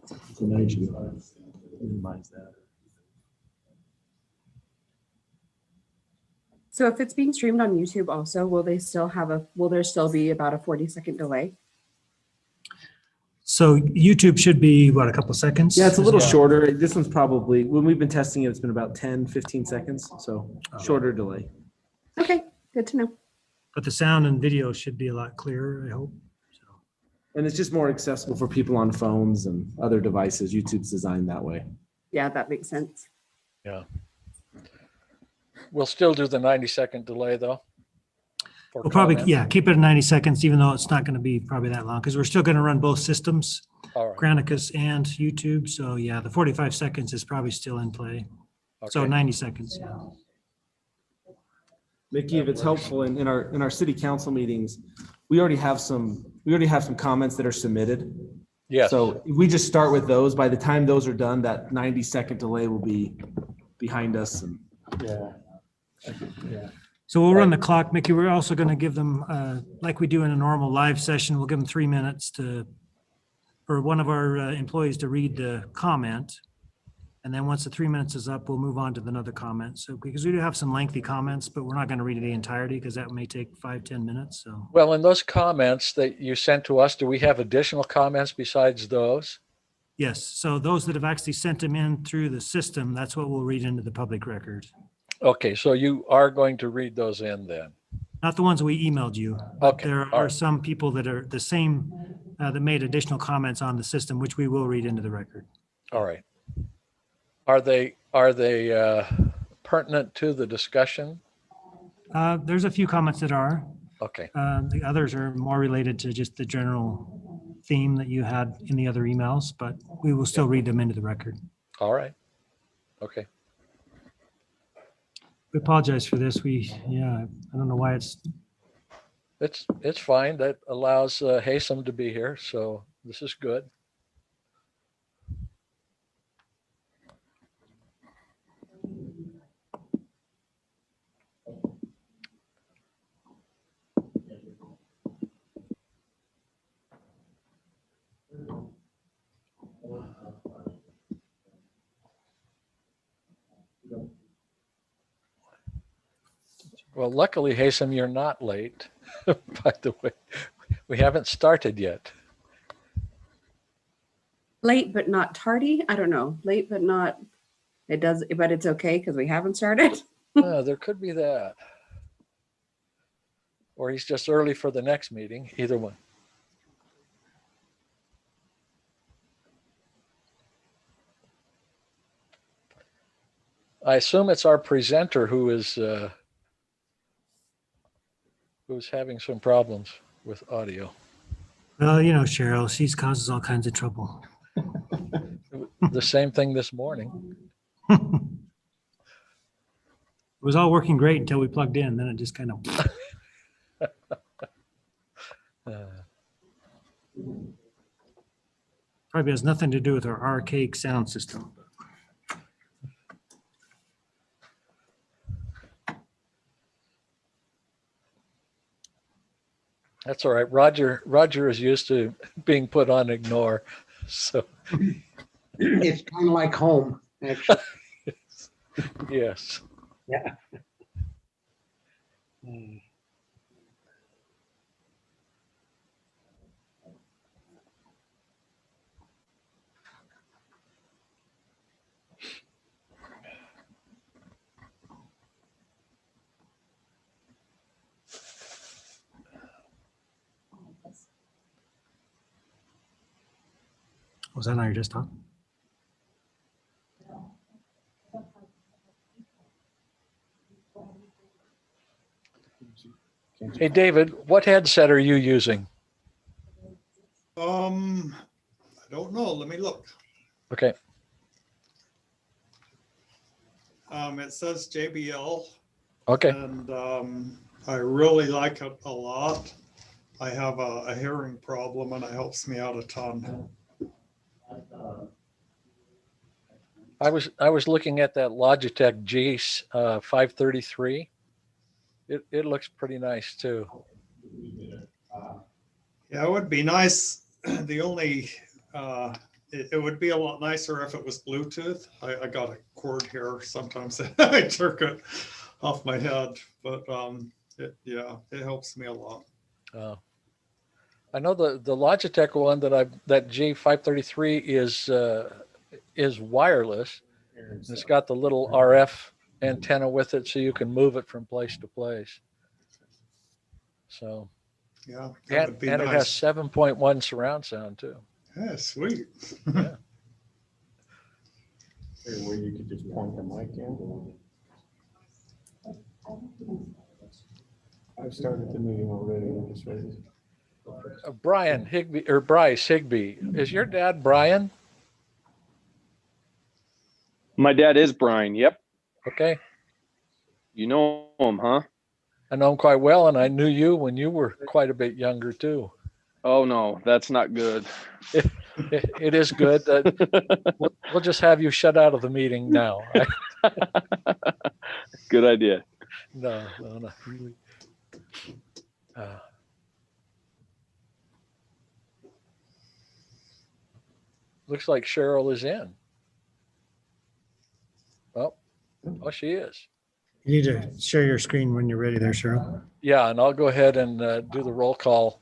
So now you should minimize that. So if it's being streamed on YouTube also, will there still be about a 40-second delay? So YouTube should be, what, a couple seconds? Yeah, it's a little Yeah. shorter. This one's probably, when we've been testing it, it's been about 10, 15 seconds. So shorter delay. Okay, good to know. But the sound and video should be a lot clearer, I hope. So, And it's just more accessible for people on phones and other devices. YouTube's designed that way. Yeah, that makes sense. Yeah. We'll still do the 90-second delay though. for we'll probably, comments. yeah, keep it at 90 seconds, even though it's not going to be probably that long, because we're still going to run both systems, All right. Granicus and YouTube. So yeah, the 45 seconds is probably still in play. So Okay. 90 seconds, yeah. Mickey, if it's helpful in our city council meetings, we already have some comments that are submitted. Yes. So if we just start with those, by the time those are done, that 90-second delay will be behind us. And So we'll run the clock, Mickey. We're also going to give them, like we do in a normal live session, we'll give them 3 minutes for one of our employees to read the comment. And then once the 3 minutes is up, we'll move on to another comment. So because we do have some lengthy comments, but we're not going to read the entirety because that may take 5-10 minutes. So Well, in those comments that you sent to us, do we have additional comments besides those? yes, so those that have actually sent them in through the system, that's what we'll read into the public record. Okay, so you are going to read those in then. Not the ones we emailed you. But Okay, there all are right. some people that are the same, that made additional comments on the system, which we will read into the record. All right. Are they pertinent to the discussion? There's a few comments that are. Okay, The others are more related to just the general theme that you had in the other emails, but we will still read them into the record. all right. Okay, We apologize for this. I don't know why it's, it's fine. That allows Haysom to be here, so this is good. Well, luckily, Haysom, you're not late, by the way. We haven't started yet. Late but not tardy. I don't know. Late but not. But it's okay because we haven't started. There could be that. Or he's just early for the next meeting, either one. I assume it's our presenter who's having some problems with audio. well, Cheryl, she causes all kinds of trouble. The same thing this morning. It was all working great until we plugged in, then it just kind of, Uh, probably has nothing to do with our archaic sound system. That's all right. Roger is used to being put on ignore. So It's kind of like home, actually. yes. Yeah. Was that on your desktop? Hey, David, what headset are you using? I don't know. Let me look. Okay. It says JBL, Okay. and I really like it a lot. I have a hearing problem, and it helps me out a ton. I was looking at that Logitech G 533. It looks pretty nice too. Yeah, it would be nice. The only it would be a lot nicer if it was Bluetooth. I got a cord here. Sometimes I took it off my head, but it helps me a lot. I know the Logitech one that G533 is wireless. It's got the little RF antenna with it, so you can move it from place to place. So, Yeah, that would be and it has nice. 7.1 surround sound too. Yeah, sweet. Yeah. Where you could just point the mic in. I've started the meeting already. I'm just ready. Brian Higbee or Bryce Higbee. Is your dad Brian? My dad is Brian. Yep. Okay. You know him, huh? I know him quite well, and I knew you when you were quite a bit younger too. Oh, no, that's not good. It is good. We'll just have you shut out of the meeting now. Good idea. No, not really. Looks like Cheryl is in. Oh, she is. You need to share your screen when you're ready there, Cheryl. Yeah, and I'll go ahead and do the roll call.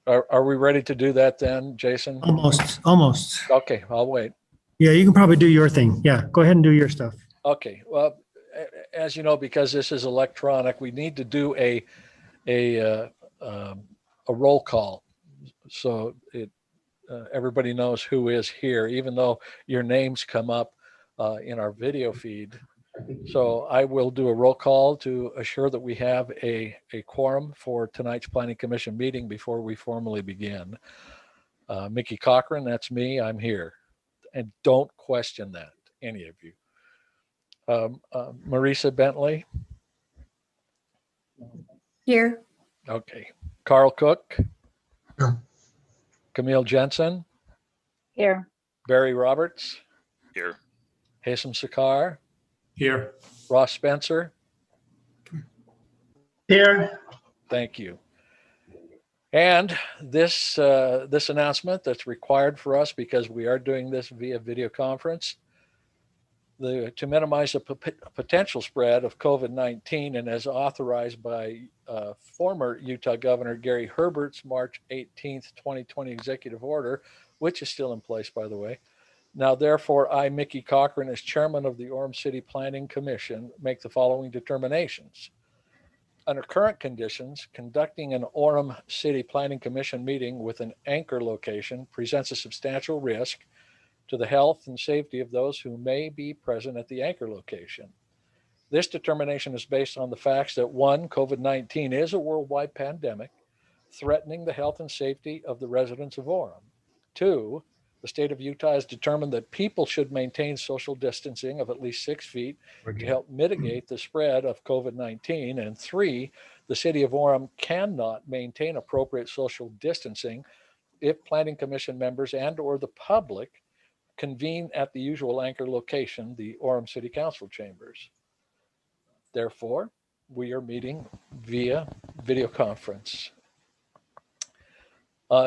Are we ready to do that then, Jason? Almost. Okay, I'll wait. Yeah, you can probably do your thing. Yeah, go ahead and do your stuff. Okay, well, as you know, because this is electronic, we need to do a roll call, so everybody knows who is here, even though your names come up in our video feed. So I will do a roll call to assure that we have a quorum for tonight's Planning Commission meeting before we formally begin. Mickey Cochran, that's me. I'm here, and don't question that, any of you. Marisa Bentley. Here. Okay. Carl Cook. Here. Camille Jensen. Here. Barry Roberts. Here. Hasem Sakar. Here. Ross Spencer. Here. Thank you. And this announcement that's required for us because we are doing this via video conference, to minimize the potential spread of COVID-19, and as authorized by former Utah Governor Gary Herbert's March 18th, 2020 executive order, which is still in place, by the way. Now, therefore, I, Mickey Cochran, as chairman of the Orem City Planning Commission, make the following determinations. Under current conditions, conducting an Orem City Planning Commission meeting with an anchor location presents a substantial risk to the health and safety of those who may be present at the anchor location. This determination is based on the facts that 1, COVID-19 is a worldwide pandemic threatening the health and safety of the residents of Orem. 2, the state of Utah has determined that people should maintain social distancing of at least 6 feet to help mitigate the spread of COVID-19. And 3, the city of Orem cannot maintain appropriate social distancing if Planning Commission members and or the public convene at the usual anchor location, the Orem City Council chambers. Therefore, we are meeting via video conference.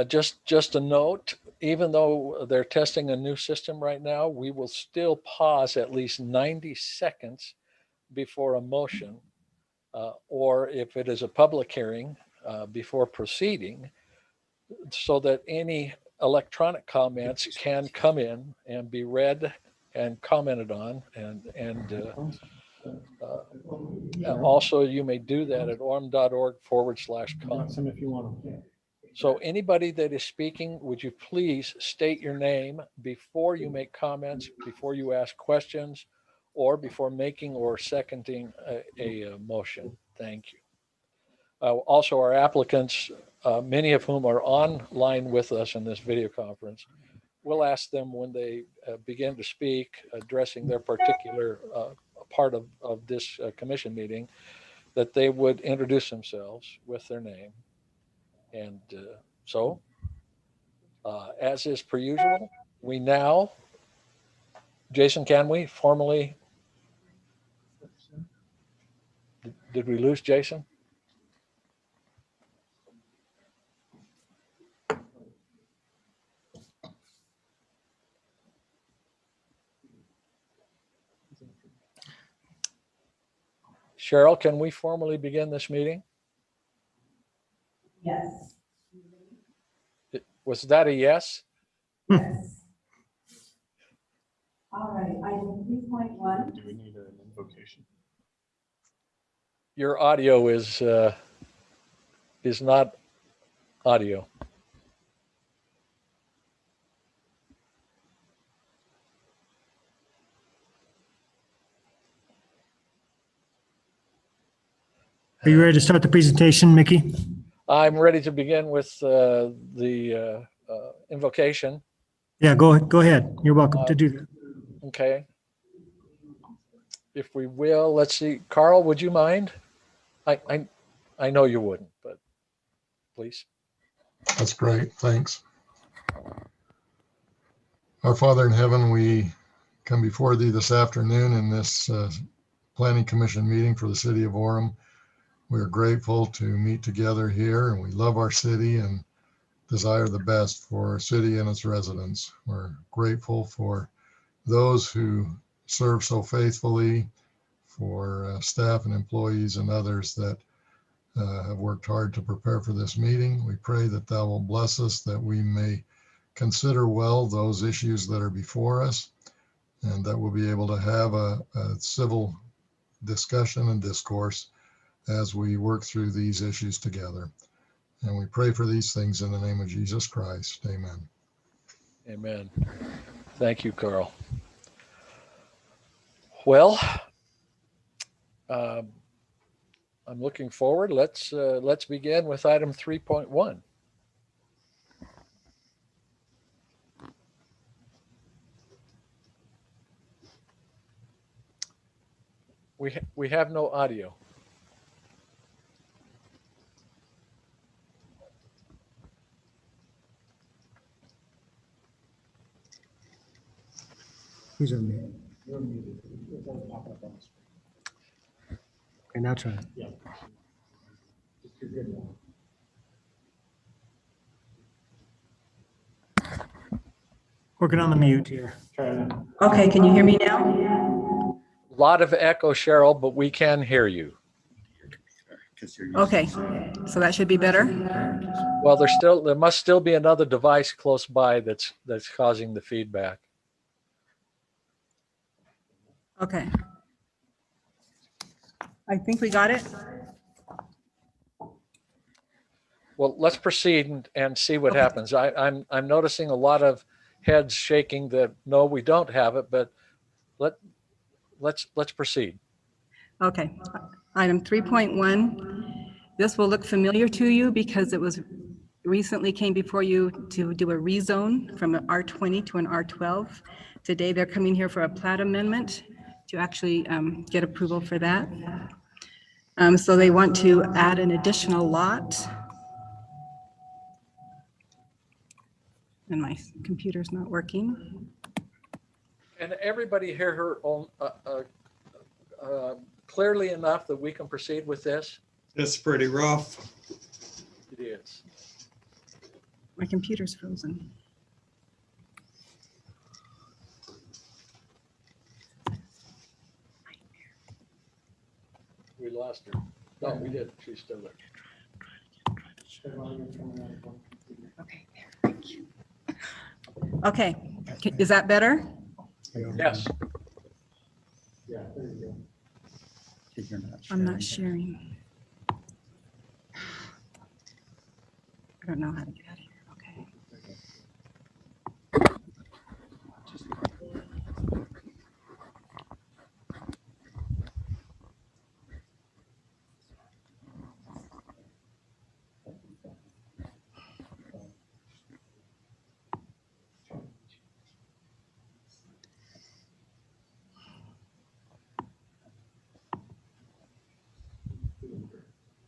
Just a note, even though they're testing a new system right now, we will still pause at least 90 seconds before a motion, or if it is a public hearing, before proceeding, so that any electronic comments can come in and be read and commented on, and also you may do that at orem.org/comments. If you want them. So anybody that is speaking, would you please state your name before you make comments, before you ask questions, or before making or seconding a motion? Thank you. Also, our applicants, many of whom are online with us in this video conference, we'll ask them when they begin to speak, addressing their particular part of this commission meeting, that they would introduce themselves with their name. And as is per usual, we now, Jason, can we formally, did we lose Jason? Cheryl, can we formally begin this meeting? Yes. Was that a yes? Yes. All right, item 3.1. Do we need an invocation? Your audio is not audio. Are you ready to start the presentation, Mickey? I'm ready to begin with the invocation. Yeah, go ahead. You're welcome to do that. Okay. If we will, let's see. Carl, would you mind? I know you wouldn't, but please. That's great. Thanks. Our Father in heaven, we come before thee this afternoon in this Planning Commission meeting for the city of Orem. We are grateful to meet together here, and we love our city and desire the best for our city and its residents. We're grateful for those who serve so faithfully, for staff and employees and others that have worked hard to prepare for this meeting. We pray that thou will bless us, that we may consider well those issues that are before us, and that we'll be able to have a civil discussion and discourse as we work through these issues together. And we pray for these things in the name of Jesus Christ. Amen. Amen. Thank you, Carl. Well, I'm looking forward. Let's begin with item 3.1. We have no audio. Who's on mute? Okay, now try. Working on the mute here. Okay, can you hear me now? A lot of echo, Cheryl, but we can hear you. Okay, so that should be better. Well, there must still be another device close by that's causing the feedback. Okay. I think we got it. Well, let's proceed and see what happens. I'm noticing a lot of heads shaking that no, we don't have it, but let's proceed. Okay, item 3.1. This will look familiar to you because it was recently came before you to do a rezone from an R20 to an R12. Today, they're coming here for a plat amendment to actually get approval for that. So they want to add an additional lot. And my computer's not working. And everybody hear her clearly enough that we can proceed with this? It's pretty rough. It is. My computer's frozen. We lost her. No, we did. She's still there. Okay, thank you. Okay, is that better? Yes. I'm not sharing. I don't know how to get out of here. Okay.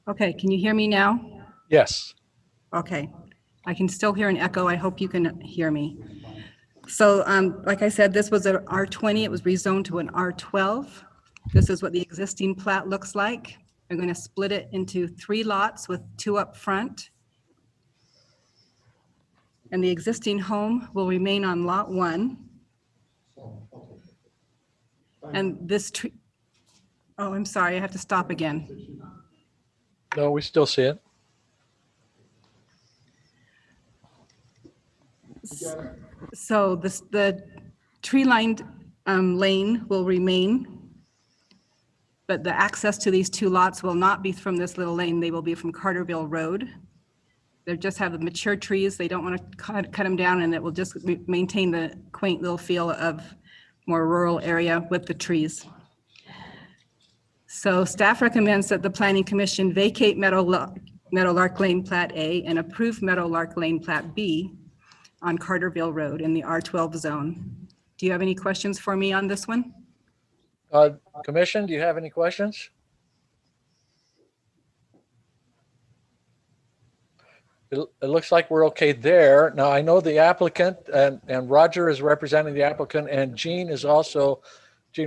Okay, can you hear me now? Yes. Okay, I can still hear an echo. I hope you can hear me. So like I said, this was an R20. It was rezoned to an R12. This is what the existing plat looks like. I'm going to split it into 3 lots with 2 up front. And the existing home will remain on lot 1. And this tree, Oh, I'm sorry, I have to stop again. No, we still see it. So the tree-lined lane will remain, but the access to these two lots will not be from this little lane. They will be from Carterville Road. They just have the mature trees. They don't want to cut them down, and it will just maintain the quaint little feel of more rural area with the trees. So staff recommends that the Planning Commission vacate Meadowlark Lane Plat A and approve Meadowlark Lane Plat B on Carterville Road in the R12 zone. Do you have any questions for me on this one? Commission, do you have any questions? It looks like we're okay there. Now, I know the applicant and Roger is representing the applicant, and Gene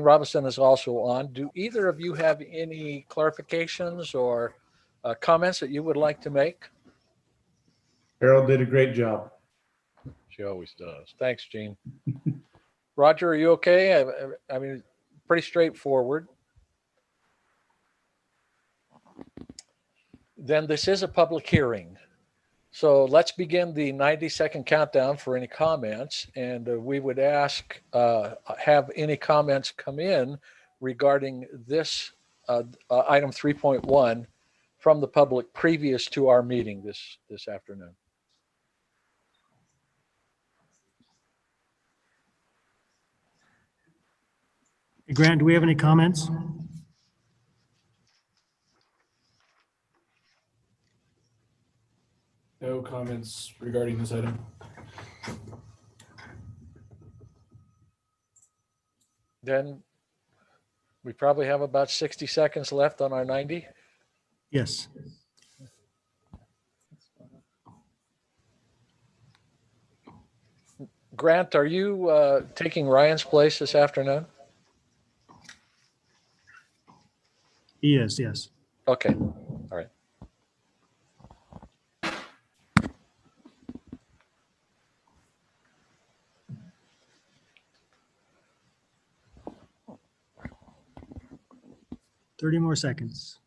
Robinson is also on. Do either of you have any clarifications or comments that you would like to make? Carol did a great job. She always does. Thanks, Gene. Roger, are you okay? I mean, pretty straightforward. Then this is a public hearing. So let's begin the 90-second countdown for any comments. And we would ask, have any comments come in regarding this item 3.1 from the public previous to our meeting this afternoon. Grant, do we have any comments? No comments regarding this item. Then we probably have about 60 seconds left on our 90. Yes. Grant, are you taking Ryan's place this afternoon? He is, yes. Okay, all right. Thirty more seconds.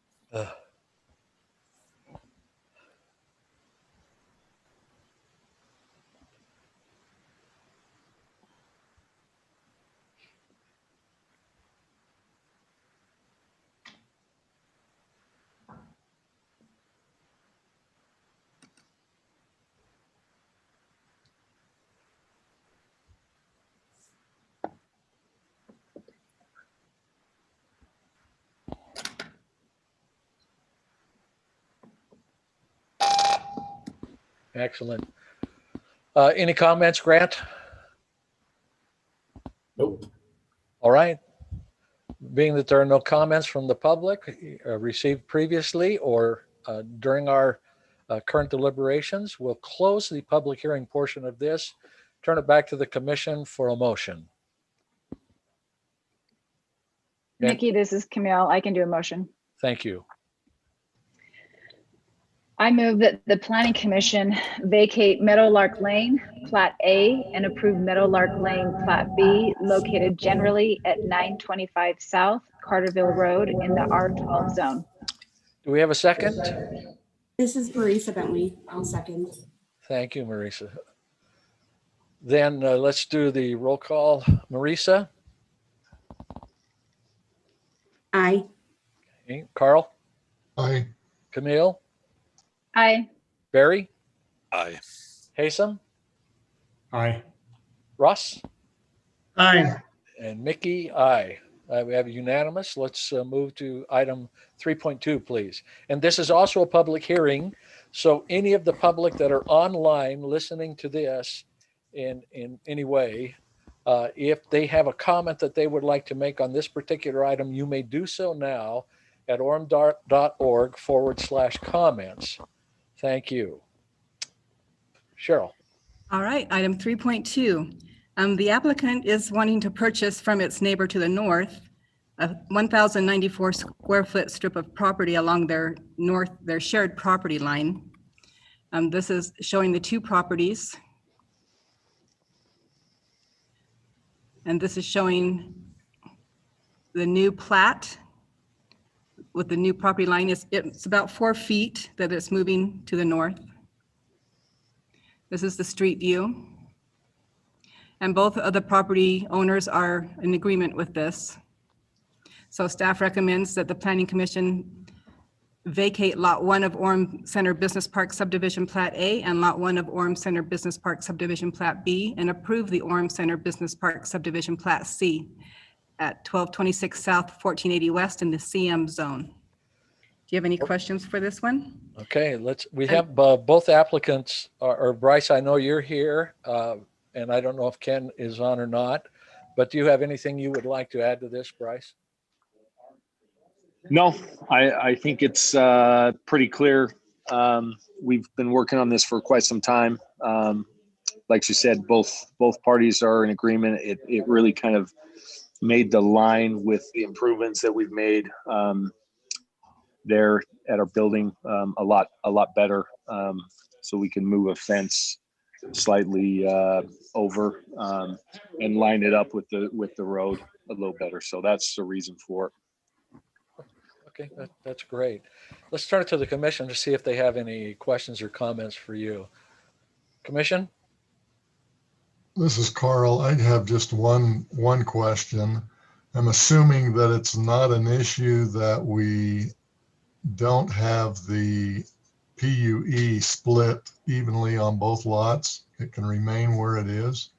Excellent. Any comments, Grant? Nope. All right. Being that there are no comments from the public received previously or during our current deliberations, we'll close the public hearing portion of this, turn it back to the commission for a motion. Okay. Nikki, this is Camille. I can do a motion. Thank you. I move that the Planning Commission vacate Meadowlark Lane, Plat A, and approve Meadowlark Lane, Plat B, located generally at 925 South Carterville Road in the R12 zone. Do we have a second? This is Marisa Bentley. I'll second. Thank you, Marisa. Then let's do the roll call. Marisa? Aye. Okay. Carl? Aye. Camille? Aye. Barry? Aye. Haysom? Aye. Russ? Aye. And Mickey? Aye. We have unanimous. Let's move to item 3.2, please. And this is also a public hearing. So any of the public that are online listening to this in any way, if they have a comment that they would like to make on this particular item, you may do so now at orem.org/comments. Thank you. Cheryl. All right, item 3.2. The applicant is wanting to purchase from its neighbor to the north a 1,094 square foot strip of property along their shared property line. This is showing the two properties. And this is showing the new plat with the new property line. It's about 4 feet that it's moving to the north. This is the street view. And both of the property owners are in agreement with this. So staff recommends that the Planning Commission vacate Lot 1 of Orem Center Business Park Subdivision Plat A and Lot 1 of Orem Center Business Park Subdivision Plat B and approve the Orem Center Business Park Subdivision Plat C at 1226 South, 1480 West in the CM zone. Do you have any questions for this one? Okay, we have both applicants, or Bryce, I know you're here, and I don't know if Ken is on or not, but do you have anything you would like to add to this, Bryce? No, I think it's pretty clear. We've been working on this for quite some time. Like you said, both parties are in agreement. It really kind of made the line with the improvements that we've made there at our building a lot better. So we can move a fence slightly over and line it up with the road a little better. So that's the reason for it. Okay, that's great. Let's turn it to the commission to see if they have any questions or comments for you. Commission? This is Carl. I have just one question. I'm assuming that it's not an issue that we don't have the PUE split evenly on both lots. It can remain where it is.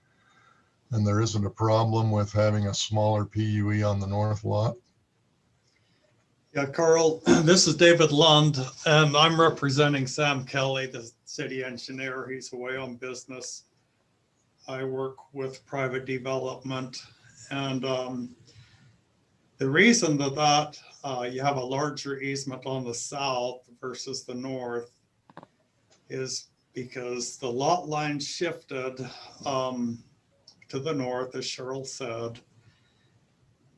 And there isn't a problem with having a smaller PUE on the north lot. Yeah, Carl, this is David Lund, and I'm representing Sam Kelly, the city engineer. He's away on business. I work with private development, and the reason that you have a larger easement on the south versus the north is because the lot line shifted to the north, as Cheryl said.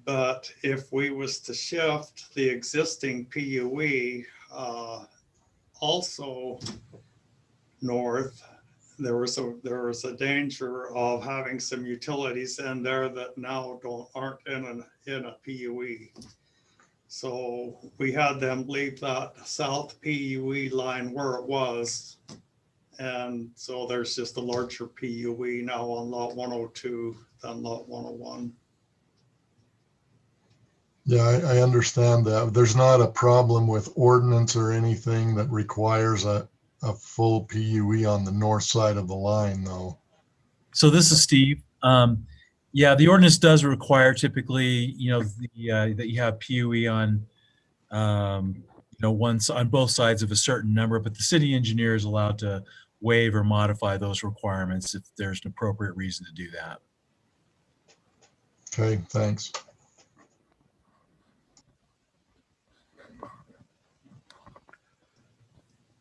But if we was to shift the existing PUE also north, there was a danger of having some utilities in there that now aren't in a PUE. So we had them leave that south PUE line where it was. And so there's just a larger PUE now on lot 102 than lot 101. Yeah, I understand that. There's not a problem with ordinance or anything that requires a full PUE on the north side of the line, though. So this is Steve. Yeah, the ordinance does require typically, that you have PUE on, on both sides of a certain number, but the city engineer is allowed to waive or modify those requirements if there's an appropriate reason to do that. Okay, thanks.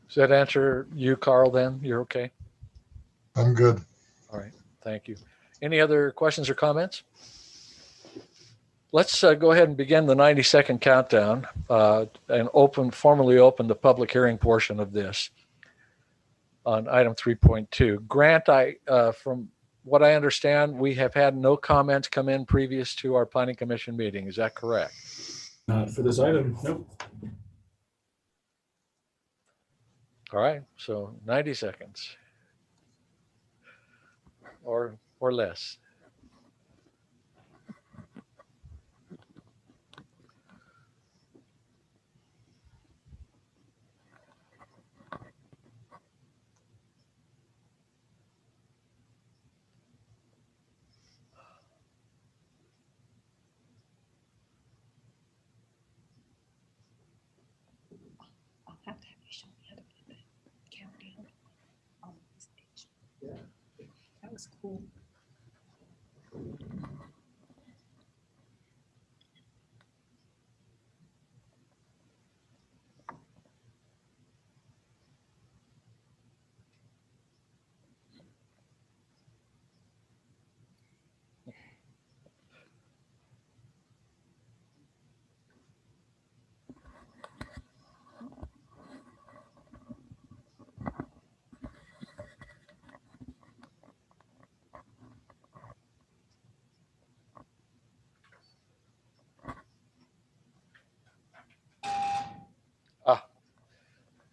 Does that answer you, Carl, then? You're okay? I'm good. All right, thank you. Any other questions or comments? Let's go ahead and begin the 90-second countdown and formally open the public hearing portion of this on item 3.2. Grant, from what I understand, we have had no comments come in previous to our planning commission meeting. Is that correct? Not for this item, nope. All right, so 90 seconds or less. That was cool.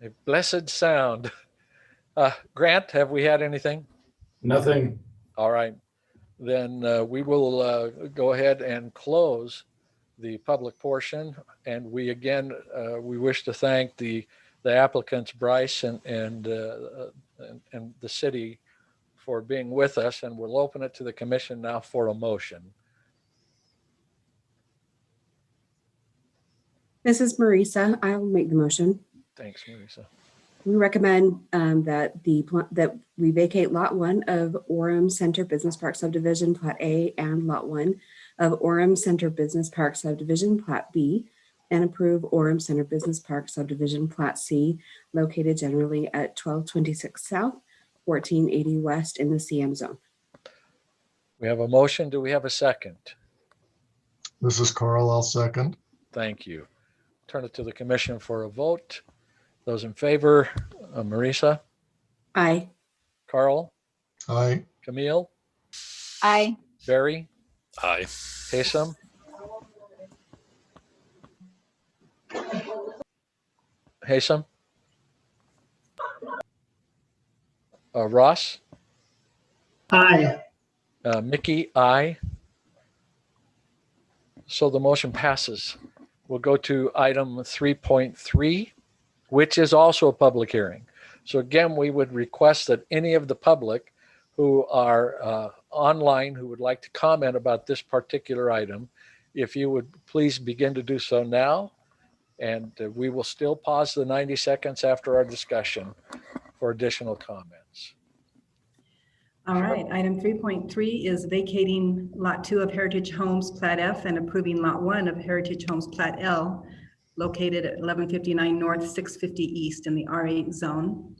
A blessed sound. Grant, have we had anything? Nothing. All right. Then we will go ahead and close the public portion. And we again, we wish to thank the applicants, Bryce and the city, for being with us. And we'll open it to the commission now for a motion. This is Marisa. I'll make the motion. Thanks, Marisa. We recommend that we vacate Lot 1 of Orem Center Business Park Subdivision Plat A and Lot 1 of Orem Center Business Park Subdivision Plat B, and approve Orem Center Business Park Subdivision Plat C, located generally at 1226 South, 1480 West in the CM zone. We have a motion. Do we have a second? This is Carl. I'll second. Thank you. Turn it to the commission for a vote. Those in favor, Marisa, Aye. Carl, Aye. Camille, Aye. Barry, Aye. Haysom, Ross, Aye. Mickey, aye. So the motion passes. We'll go to item 3.3, which is also a public hearing. So again, we would request that any of the public who are online who would like to comment about this particular item, if you would please begin to do so now. And we will still pause the 90 seconds after our discussion for additional comments. All right, item 3.3 is vacating Lot 2 of Heritage Homes Plat F and approving Lot 1 of Heritage Homes Plat L, located at 1159 North, 650 East in the R8 zone.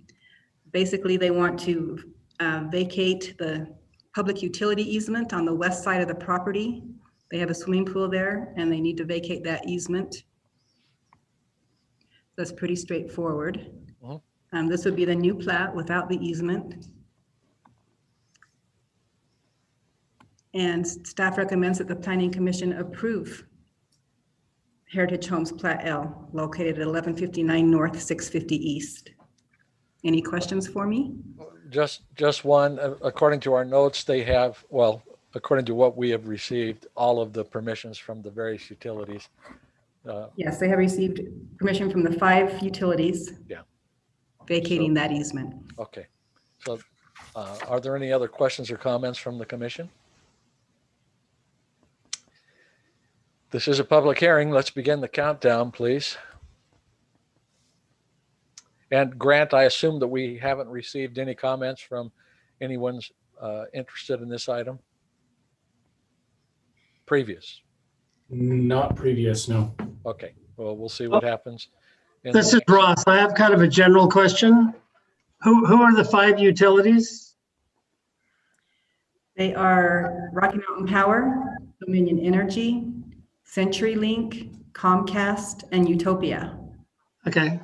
Basically, they want to vacate the public utility easement on the west side of the property. They have a swimming pool there and they need to vacate that easement. That's pretty straightforward. This would be the new plat without the easement. And staff recommends that the Planning Commission approve Heritage Homes Plat L, located at 1159 North, 650 East. Any questions for me? Just one. According to our notes, they have, well, according to what we have received, all of the permissions from the various utilities. Yes, they have received permission from the 5 utilities. Yeah. Vacating that easement. Okay. So are there any other questions or comments from the commission? This is a public hearing. Let's begin the countdown, please. And Grant, I assume that we haven't received any comments from anyone interested in this item? Previous? Not previous, no. Okay, well, we'll see what happens. This is Ross. I have kind of a general question. Who are the 5 utilities? They are Rocky Mountain Power, Dominion Energy, CenturyLink, Comcast, and Utopia. Okay.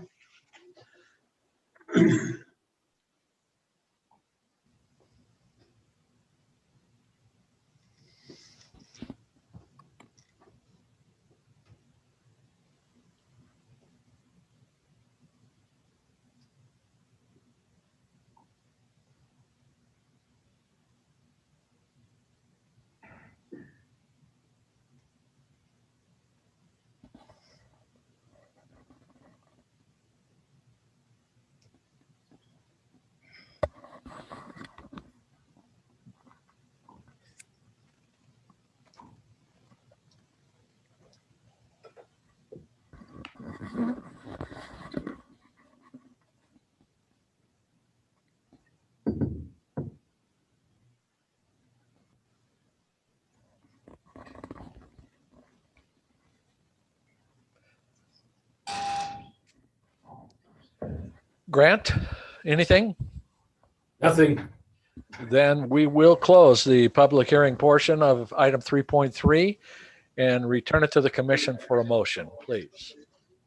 Grant, anything? Nothing. Then we will close the public hearing portion of item 3.3 and return it to the commission for a motion, please.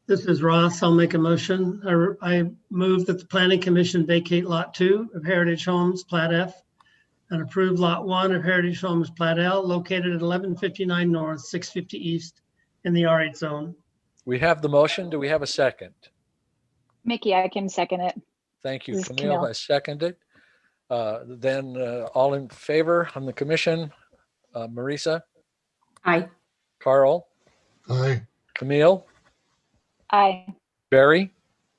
This is Ross. I'll make a motion. I move that the Planning Commission vacate Lot 2 of Heritage Homes Plat F and approve Lot 1 of Heritage Homes Plat L, located at 1159 North, 650 East in the R8 zone. We have the motion. Do we have a second? Mickey, I can second it. Thank you. This is Camille Camille. has seconded. Then all in favor on the commission, Marisa, Aye. Carl, Aye. Camille, Aye. Barry,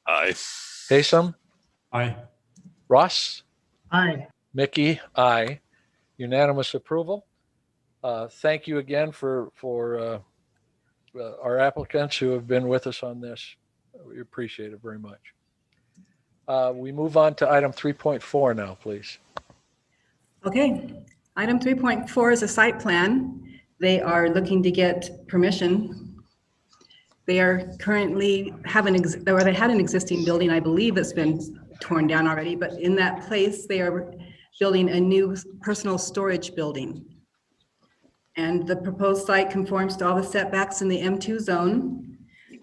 Aye. Haysom, Aye. Ross, Aye. Mickey, aye. Unanimous approval. Thank you again for our applicants who have been with us on this. We appreciate it very much. We move on to item 3.4 now, please. Okay, item 3.4 is a site plan. They are looking to get permission. They are currently they had an existing building, I believe, that's been torn down already, but in that place, they are building a new personal storage building. And the proposed site conforms to all the setbacks in the M2 zone.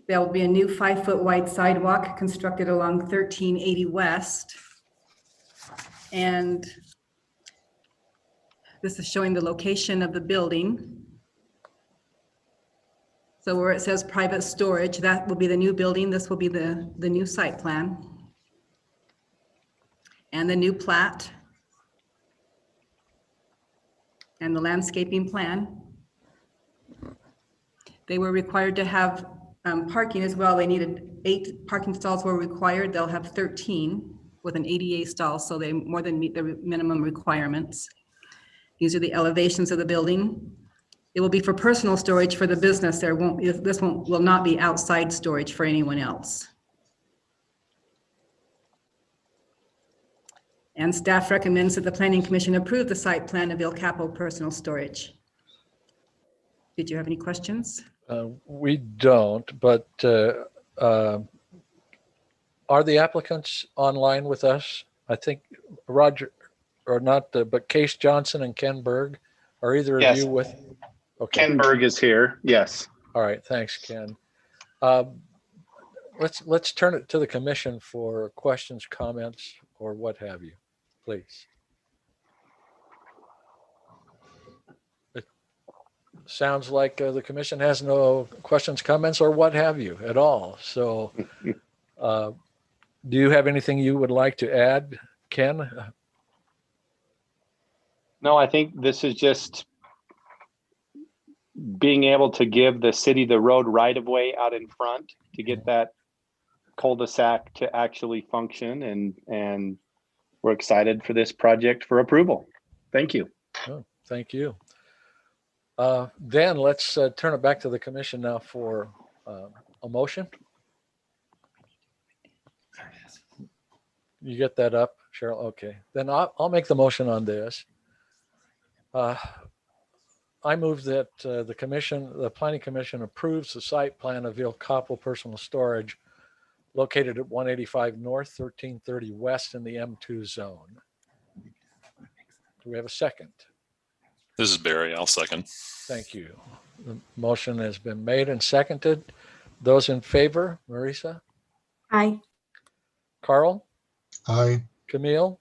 There will be a new 5-foot wide sidewalk constructed along 1380 West. And this is showing the location of the building. So where it says private storage, that will be the new building. This will be the new site plan. And the new plat. And the landscaping plan. They were required to have parking as well. They needed 8 parking stalls were required. They'll have 13 with an ADA stall, so they more than meet the minimum requirements. These are the elevations of the building. It will be for personal storage for the business. This will not be outside storage for anyone else. And staff recommends that the Planning Commission approve the site plan of Il Capo Personal Storage. Did you have any questions? We don't, but are the applicants online with us? I think Roger, or not, but Case Johnson and Ken Berg, are either of Yes. you with? Okay. Ken Berg is here. Yes. All right, thanks, Ken. Let's turn it to the commission for questions, comments, or what have you, please. It sounds like the commission has no questions, comments, or what have you at all. So do you have anything you would like to add, Ken? No, I think this is just being able to give the city the road right of way out in front to get that cul-de-sac to actually function, and we're excited for this project for approval. Thank you. Oh, thank you. Then let's turn it back to the commission now for a motion. You get that up, Cheryl? Okay, then I'll make the motion on this. I move that the Planning Commission approves the site plan of Il Capo Personal Storage located at 185 North, 1330 West in the M2 zone. Do we have a second? This is Barry. I'll second. Thank you. The motion has been made and seconded. Those in favor, Marisa? Aye. Carl? Aye. Camille?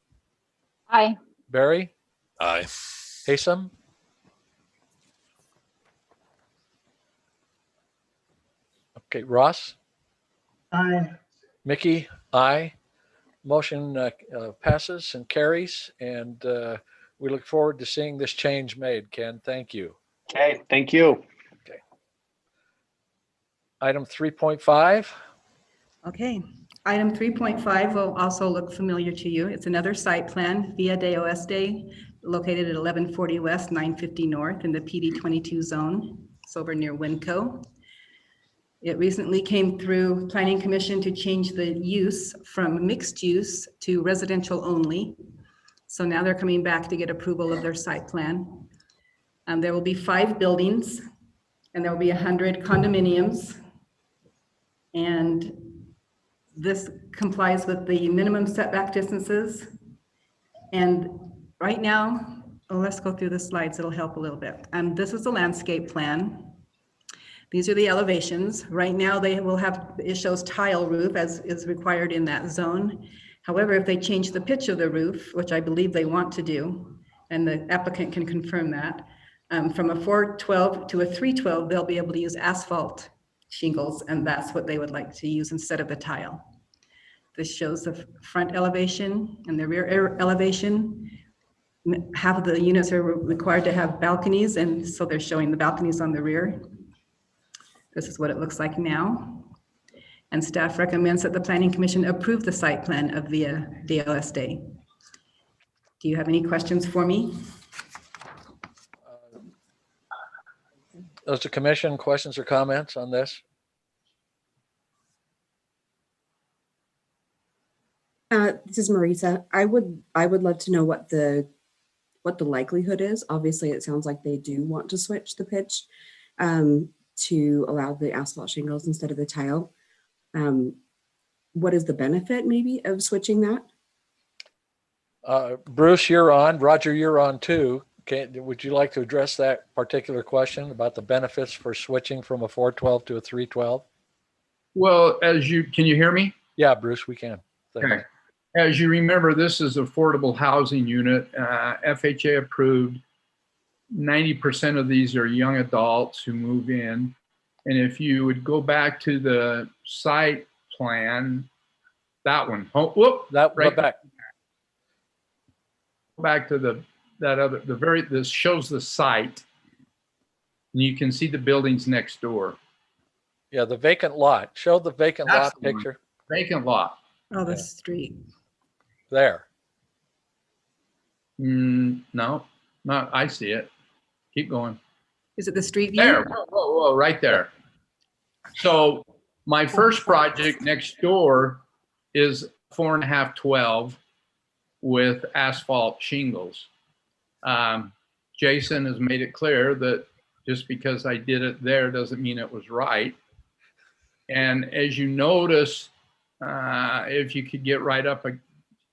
Aye. Barry? Aye. Haysom? Okay, Ross? Aye. Mickey? Aye. Motion passes and carries, and we look forward to seeing this change made. Ken, thank you. Okay, thank you. Okay. Item 3.5. Okay, item 3.5 will also look familiar to you. It's another site plan, Via de Oeste, located at 1140 West, 950 North in the PD 22 zone. It's over near Winco. It recently came through Planning Commission to change the use from mixed use to residential only. So now they're coming back to get approval of their site plan. There will be 5 buildings and there will be 100 condominiums. And this complies with the minimum setback distances. And right now, let's go through the slides. It'll help a little bit. This is the landscape plan. These are the elevations. Right now they will have, it shows tile roof as is required in that zone. However, if they change the pitch of the roof, which I believe they want to do, and the applicant can confirm that, from a 412 to a 312, they'll be able to use asphalt shingles, and that's what they would like to use instead of the tile. This shows the front elevation and the rear elevation. Half of the units are required to have balconies, and so they're showing the balconies on the rear. This is what it looks like now. And staff recommends that the Planning Commission approve the site plan of Via DLS Day. Do you have any questions for me? Does the commission questions or comments on this? This is Marisa. I would love to know what the likelihood is. Obviously, it sounds like they do want to switch the pitch to allow the asphalt shingles instead of the tile. What is the benefit maybe of switching that? Bruce, you're on. Roger, you're on too. Would you like to address that particular question about the benefits for switching from a 412 to a 312? Well, can you hear me? Yeah, Bruce, we can. Thank you. Okay. As you remember, this is affordable housing unit, FHA approved. 90% of these are young adults who move in. And if you would go back to the site plan, that one, back to this shows the site, and you can see the buildings next door. Yeah, the vacant lot. Show the vacant lot picture. Vacant lot. Oh, the street. There. No, I see it. Keep going. Is it the street view? There, whoa, right there. So my first project next door is 4.5 12 with asphalt shingles. Jason has made it clear that just because I did it there doesn't mean it was right. And as you notice, if you could get right up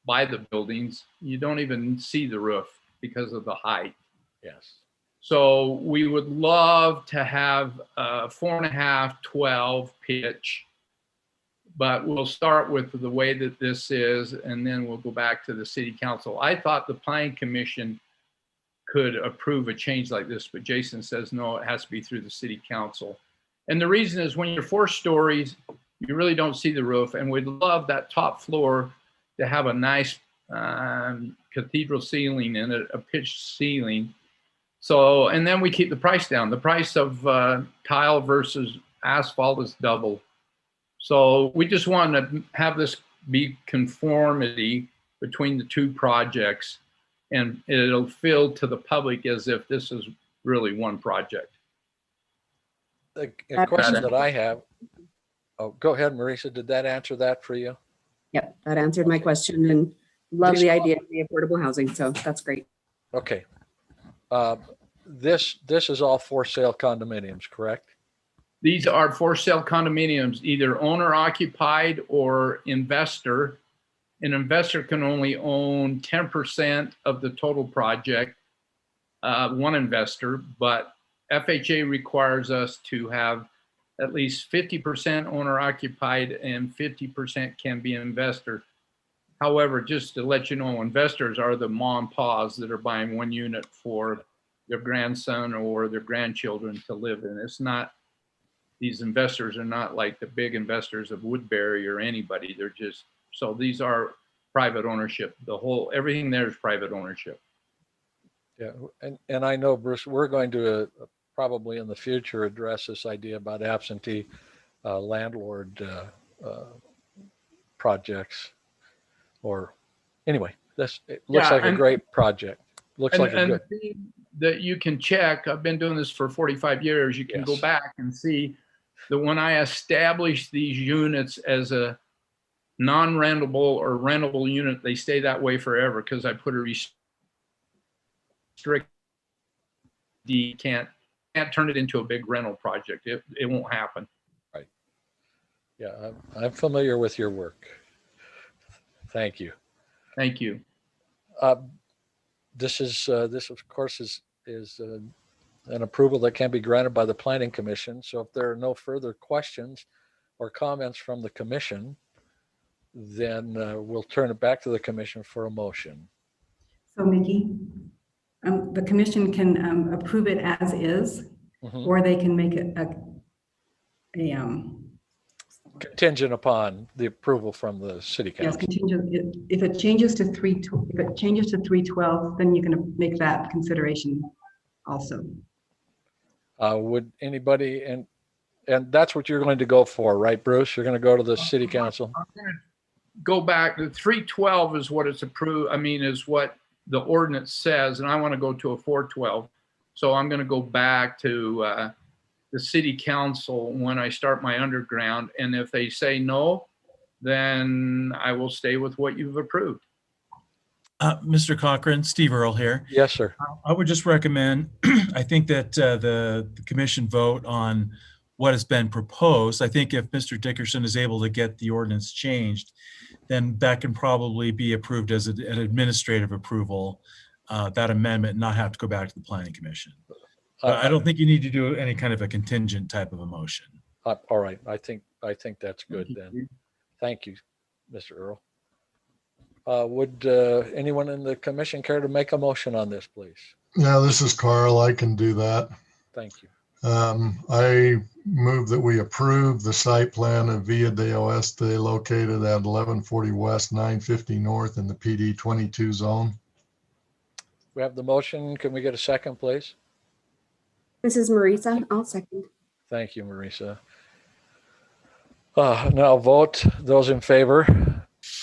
by the buildings, you don't even see the roof because of the height. Yes. So we would love to have a 4.5 12 pitch, but we'll start with the way that this is, and then we'll go back to the city council. I thought the planning commission could approve a change like this, but Jason says, no, it has to be through the city council. And the reason is when you're 4 stories, you really don't see the roof, and we'd love that top floor to have a nice cathedral ceiling in it, a pitched ceiling. So, and then we keep the price down. The price of tile versus asphalt is double. So we just want to have this be conformity between the two projects, and it'll feel to the public as if this is really one project. The question that I have, oh, go ahead, Marisa, did that answer that for you? Yep, that answered my question, and love the idea of the affordable housing, so that's great. Okay. This is all for sale condominiums, correct? These are for sale condominiums, either owner occupied or investor. An investor can only own 10% of the total project, one investor, but FHA requires us to have at least 50% owner occupied and 50% can be investor. However, just to let you know, investors are the mom and pa's that are buying one unit for their grandson or their grandchildren to live in. It's not, these investors are not like the big investors of Woodbury or anybody. They're just, so these are private ownership. Everything there is private ownership. Yeah, and I know, Bruce, we're going to probably in the future address this idea about absentee landlord projects. Or anyway, it looks like a great project. Looks like a good. That you can check, I've been doing this for 45 years. You can go back and see that when I established these units as a non-rentable or rentable unit, they stay that way forever because I put a restrict. You can't turn it into a big rental project. It won't happen. Right. Yeah, I'm familiar with your work. Thank you. Thank you. This of course is an approval that can be granted by the Planning Commission. So if there are no further questions or comments from the commission, then we'll turn it back to the commission for a motion. So Mickey, the commission can approve it as is, or they can make it contingent upon the approval from the city Yes, council. contingent, if it changes to 312, then you can make that consideration also. Would anybody, and that's what you're going to go for, right, Bruce? You're going to go to the city council? I'm gonna go back, the 312 is what it's approved, is what the ordinance says, and I want to go to a 412. So I'm going to go back to the city council when I start my underground, and if they say no, then I will stay with what you've approved. Mr. Cochran, Steve Earle here. Yes, sir. I would just recommend, I think that the commission vote on what has been proposed. I think if Mr. Dickerson is able to get the ordinance changed, then that can probably be approved as an administrative approval, that amendment, not have to go back to the planning commission. I don't think you need to do any kind of a contingent type of a motion. All right. I think that's good then. Thank you, Mr. Earle. Would anyone in the commission care to make a motion on this, please? Yeah, this is Carl. I can do that. Thank you. I move that we approve the site plan of Villa de Oeste located at 1140 West, 950 North in the PD 22 zone. We have the motion. Can we get a second, please? This is Marisa. I'll second. Thank you, Marisa. Now vote. Those in favor.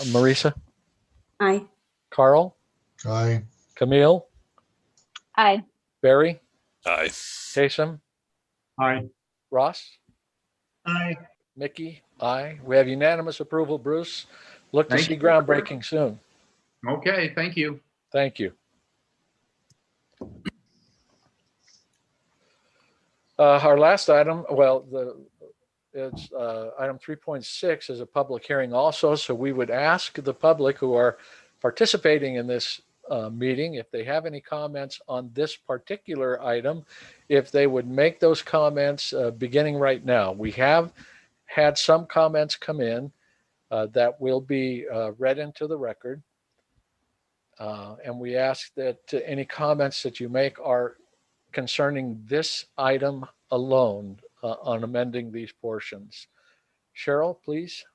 Marisa? Aye. Carl? Aye. Camille? Aye. Barry? Aye. Taysom? Aye. Ross? Aye. Mickey? Aye. We have unanimous approval, Bruce. Look to Thank see you. groundbreaking soon. Okay, thank you. Thank you. Our last item, it's item 3.6 is a public hearing also. So we would ask the public who are participating in this meeting, if they have any comments on this particular item, if they would make those comments beginning right now. We have had some comments come in that will be read into the record. And we ask that any comments that you make are concerning this item alone on amending these portions. Cheryl, please.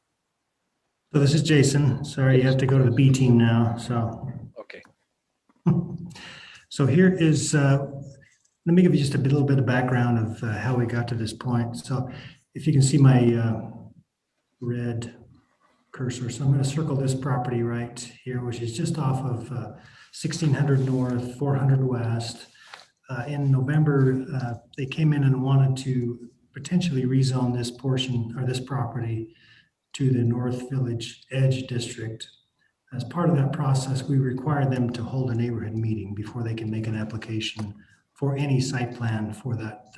So this is Jason. Sorry, you have to go to the B team now. So, okay. So here is, let me give you just a little bit of background of how we got to this point. So if you can see my red cursor. So I'm going to circle this property right here, which is just off of 1600 North, 400 West. In November, they came in and wanted to potentially rezone this portion or this property to the North Village Edge District. As part of that process, we required them to hold a neighborhood meeting before they can make an application for any site plan for that,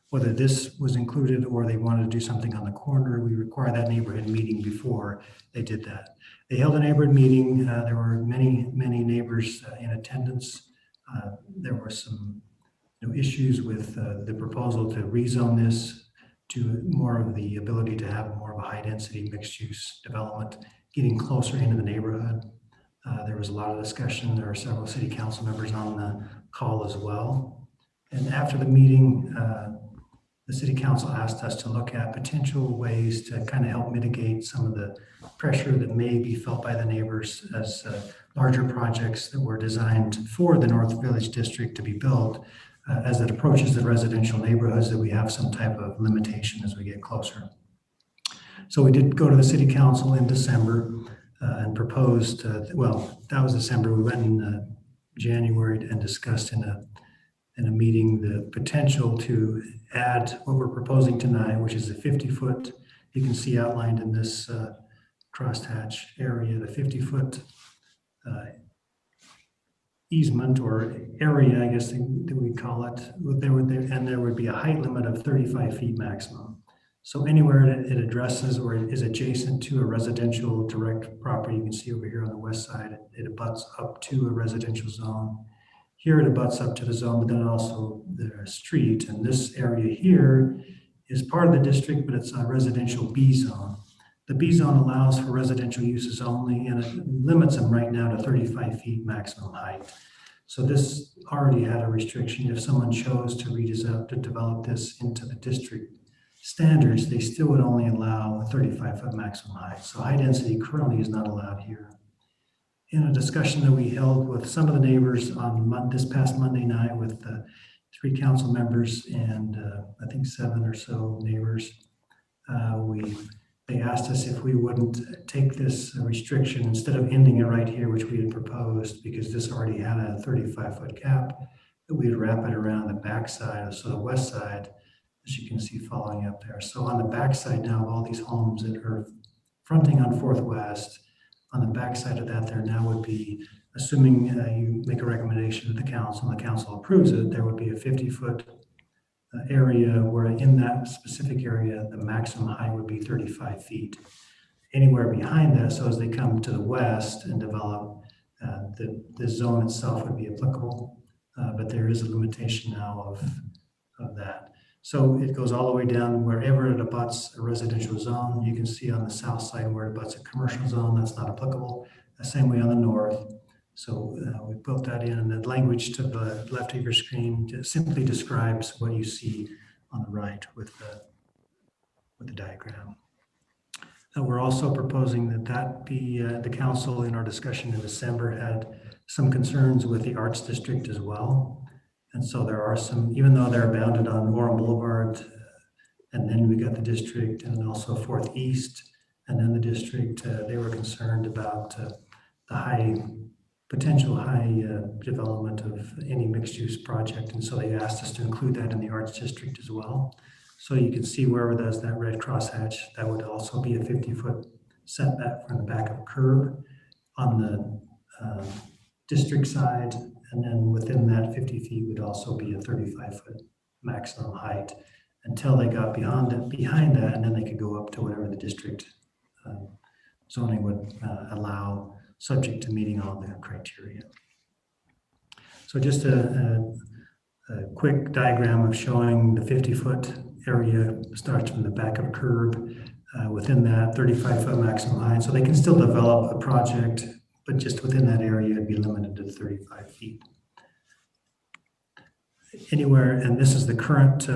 whether this was included or they wanted to do something on the corner. We required that neighborhood meeting before they did that. They held a neighborhood meeting. There were many neighbors in attendance. There were some issues with the proposal to rezone this to more of the ability to have more of a high density mixed use development, getting closer into the neighborhood. There was a lot of discussion. There were several city council members on the call as well. And after the meeting, the city council asked us to look at potential ways to kind of help mitigate some of the pressure that may be felt by the neighbors as larger projects that were designed for the North Village District to be built. As it approaches the residential neighborhoods, that we have some type of limitation as we get closer. So we did go to the city council in December and proposed, well, that was December. We went in January and discussed in a meeting the potential to add what we're proposing tonight, which is a 50-foot, you can see outlined in this crosshatch area, the 50-foot easement or area, I guess that we call it. There would be a height limit of 35 feet maximum. So anywhere it addresses or is adjacent to a residential direct property, you can see over here on the west side, it abuts up to a residential zone. Here it abuts up to the zone, but then also the street. And this area here is part of the district, but it's a residential B zone. The B zone allows for residential uses only, and it limits them right now to 35 feet maximum height. So this already had a restriction. If someone chose to develop this into the district, standards, they still would only allow a 35-foot maximum height. So high density currently is not allowed here. In a discussion that we held with some of the neighbors on this past Monday night with 3 council members and I think 7 or so neighbors, they asked us if we wouldn't take this restriction instead of ending it right here, which we had proposed, because this already had a 35-foot cap, that we'd wrap it around the backside, so the west side, as you can see following up there. So on the backside now of all these homes that are fronting on 4th West, on the backside of that there now would be, assuming you make a recommendation to the council and the council approves it, there would be a 50-foot area where in that specific area, the maximum height would be 35 feet. Anywhere behind that, so as they come to the west and develop, the zone itself would be applicable, but there is a limitation now of that. So it goes all the way down wherever it abuts a residential zone. You can see on the south side where it abuts a commercial zone, that's not applicable. The same way on the north. So we built that in, and the language to the left of your screen just simply describes what you see on the right with the diagram. We're also proposing that be the council in our discussion in December had some concerns with the Arts District as well. And so there are some, even though they're bounded on Orem Boulevard, and then we got the district and also 4th East, and then the district, they were concerned about the potential high development of any mixed use project. And so they asked us to include that in the Arts District as well. So you can see wherever there's that red crosshatch, that would also be a 50-foot setback from the back of a curb on the district side. And then within that 50 feet would also be a 35-foot maximum height until they got behind that, and then they could go up to whatever the district zoning would allow, subject to meeting all the criteria. So just a quick diagram of showing the 50-foot area starts from the back of a curb, within that 35-foot maximum height. So they can still develop a project, but just within that area, it'd be limited to 35 feet. Anywhere, and this is the current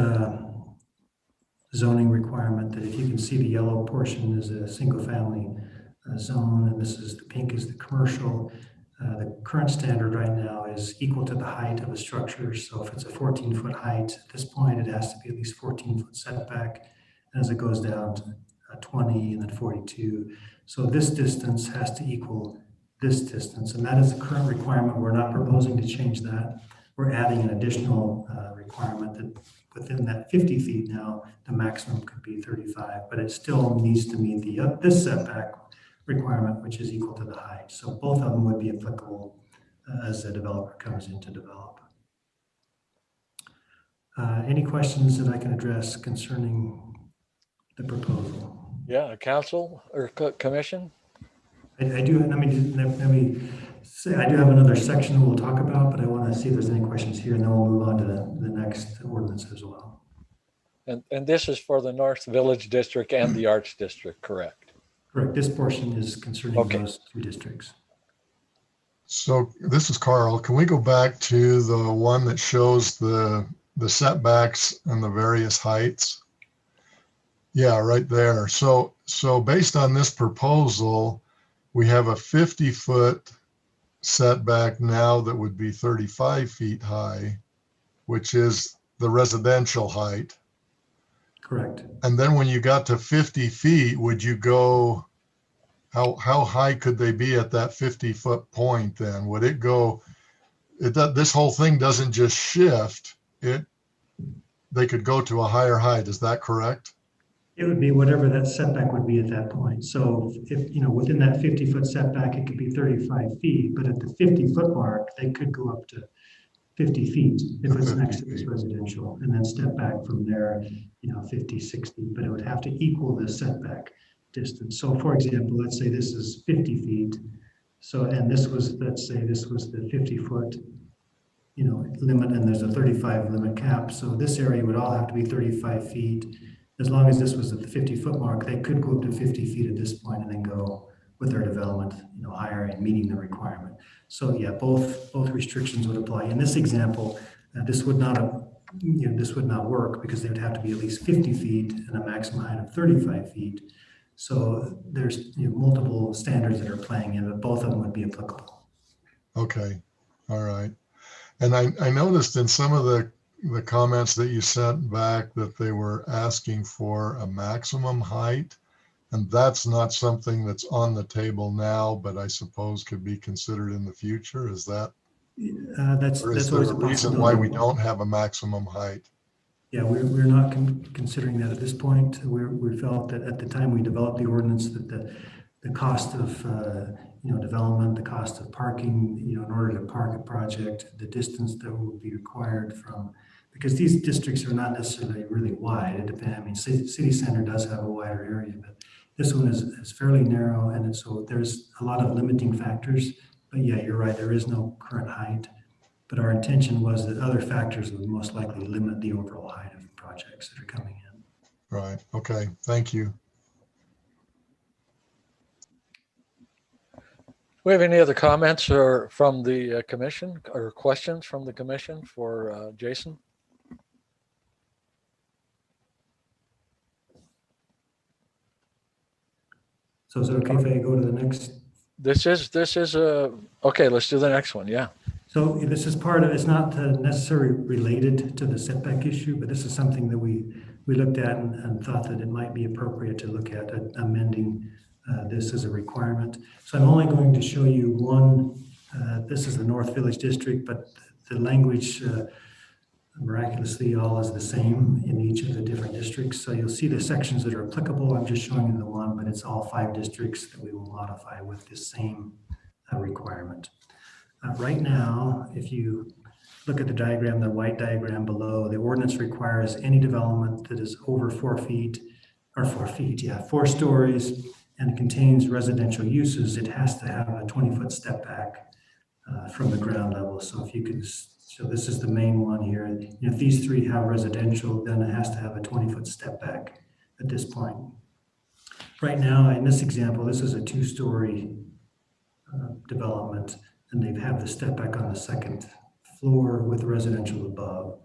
zoning requirement, that if you can see the yellow portion is a single family zone, and this is the pink is the commercial. The current standard right now is equal to the height of a structure. So if it's a 14-foot height, at this point, it has to be at least 14-foot setback. And as it goes down to 20 and then 42. So this distance has to equal this distance. And that is the current requirement. We're not proposing to change that. We're adding an additional requirement that within that 50 feet now, the maximum could be 35, but it still needs to meet the this setback requirement, which is equal to the height. So both of them would be applicable as the developer comes in to develop. Any questions that I can address concerning the proposal? Yeah, council or commission? I do, let me say, I do have another section we'll talk about, but I want to see if there's any questions here, and then we'll move on to the next ordinance as well. And this is for the North Village District and the Arts District, correct? Correct. This portion is concerning those 2 districts. So this is Carl. Can we go back to the one that shows the setbacks and the various heights? Yeah, right there. So based on this proposal, we have a 50-foot setback now that would be 35 feet high, which is the residential height. Correct. And then when you got to 50 feet, would you go, how high could they be at that 50-foot point then? Would it go, this whole thing doesn't just shift, they could go to a higher height, is that correct? It would be whatever that setback would be at that point. So if, within that 50-foot setback, it could be 35 feet, but at the 50-foot mark, they could go up to 50 feet if it's next to this residential, and then step back from there, 50, 60, but it would have to equal the setback distance. So for example, let's say this is 50 feet. So, and this was, let's say this was the 50-foot, limit, and there's a 35 limit cap. So this area would all have to be 35 feet. As long as this was at the 50-foot mark, they could go up to 50 feet at this point and then go with their development, higher and meeting the requirement. So yeah, both restrictions would apply. In this example, this would not this would not work because they would have to be at least 50 feet and a maximum height of 35 feet. So there's multiple standards that are playing in, but both of them would be applicable. Okay, all right. And I noticed in some of the comments that you sent back that they were asking for a maximum height. And that's not something that's on the table now, but I suppose could be considered in the future. Is that? That's always a reason why we don't have a maximum height? Yeah, we're not considering that at this point. We felt that at the time we developed the ordinance that the cost of development, the cost of parking, in order to park a project, the distance that would be required from, because these districts are not necessarily really wide. It depends. I mean, city center does have a wider area, but this one is fairly narrow, and so there's a lot of limiting factors. But yeah, you're right. There is no current height. But our intention was that other factors would most likely limit the overall height of projects that are coming in. Right. Okay. Thank you. We have any other comments or from the commission or questions from the commission for Jason? So is it okay if I go to the next? This is okay. Let's do the next one. Yeah. So this is part of, it's not necessarily related to the setback issue, but this is something that we looked at and thought that it might be appropriate to look at amending this as a requirement. So I'm only going to show you one. This is the North Village District, but the language miraculously all is the same in each of the different districts. So you'll see the sections that are applicable. I'm just showing you the one, but it's all 5 districts that we will modify with the same requirement. Right now, if you look at the diagram, the white diagram below, the ordinance requires any development that is over 4 feet, or 4 feet, yeah, 4 stories, and contains residential uses, it has to have a 20-foot step back from the ground level. So if you could, so this is the main one here. If these 3 have residential, then it has to have a 20-foot step back at this point. Right now, in this example, this is a 2-story development, and they have the step back on the 2nd floor with residential above.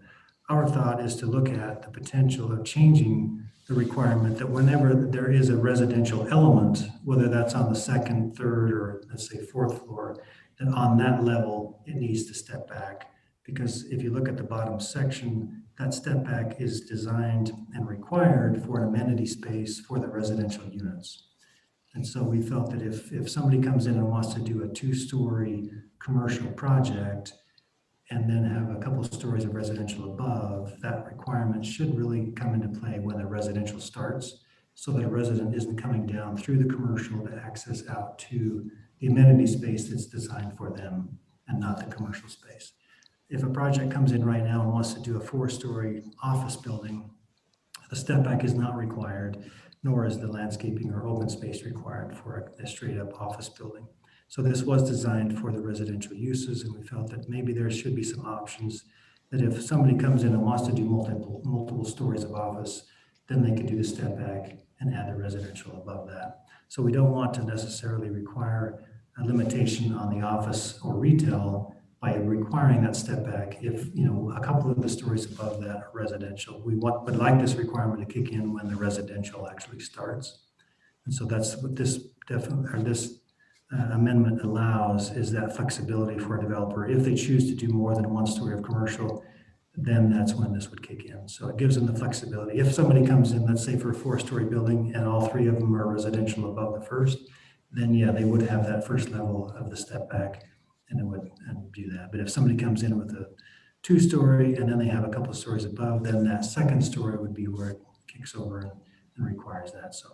Our thought is to look at the potential of changing the requirement that whenever there is a residential element, whether that's on the 2nd, 3rd, or let's say 4th floor, that on that level, it needs to step back. Because if you look at the bottom section, that step back is designed and required for an amenity space for the residential units. And so we felt that if somebody comes in and wants to do a 2-story commercial project and then have a couple of stories of residential above, that requirement should really come into play when the residential starts, so that a resident isn't coming down through the commercial to access out to the amenity space that's designed for them and not the commercial space. If a project comes in right now and wants to do a 4-story office building, the step back is not required, nor is the landscaping or open space required for a straight up office building. So this was designed for the residential uses, and we felt that maybe there should be some options that if somebody comes in and wants to do multiple stories of office, then they can do the step back and add the residential above that. So we don't want to necessarily require a limitation on the office or retail by requiring that step back. If a couple of the stories above that are residential, would like this requirement to kick in when the residential actually starts. And so that's what this amendment allows, is that flexibility for a developer. If they choose to do more than 1 story of commercial, then that's when this would kick in. So it gives them the flexibility. If somebody comes in, let's say for a 4-story building, and all 3 of them are residential above the first, then yeah, they would have that first level of the step back and it would do that. But if somebody comes in with a 2-story and then they have a couple of stories above, then that 2nd story would be where it kicks over and requires that. So,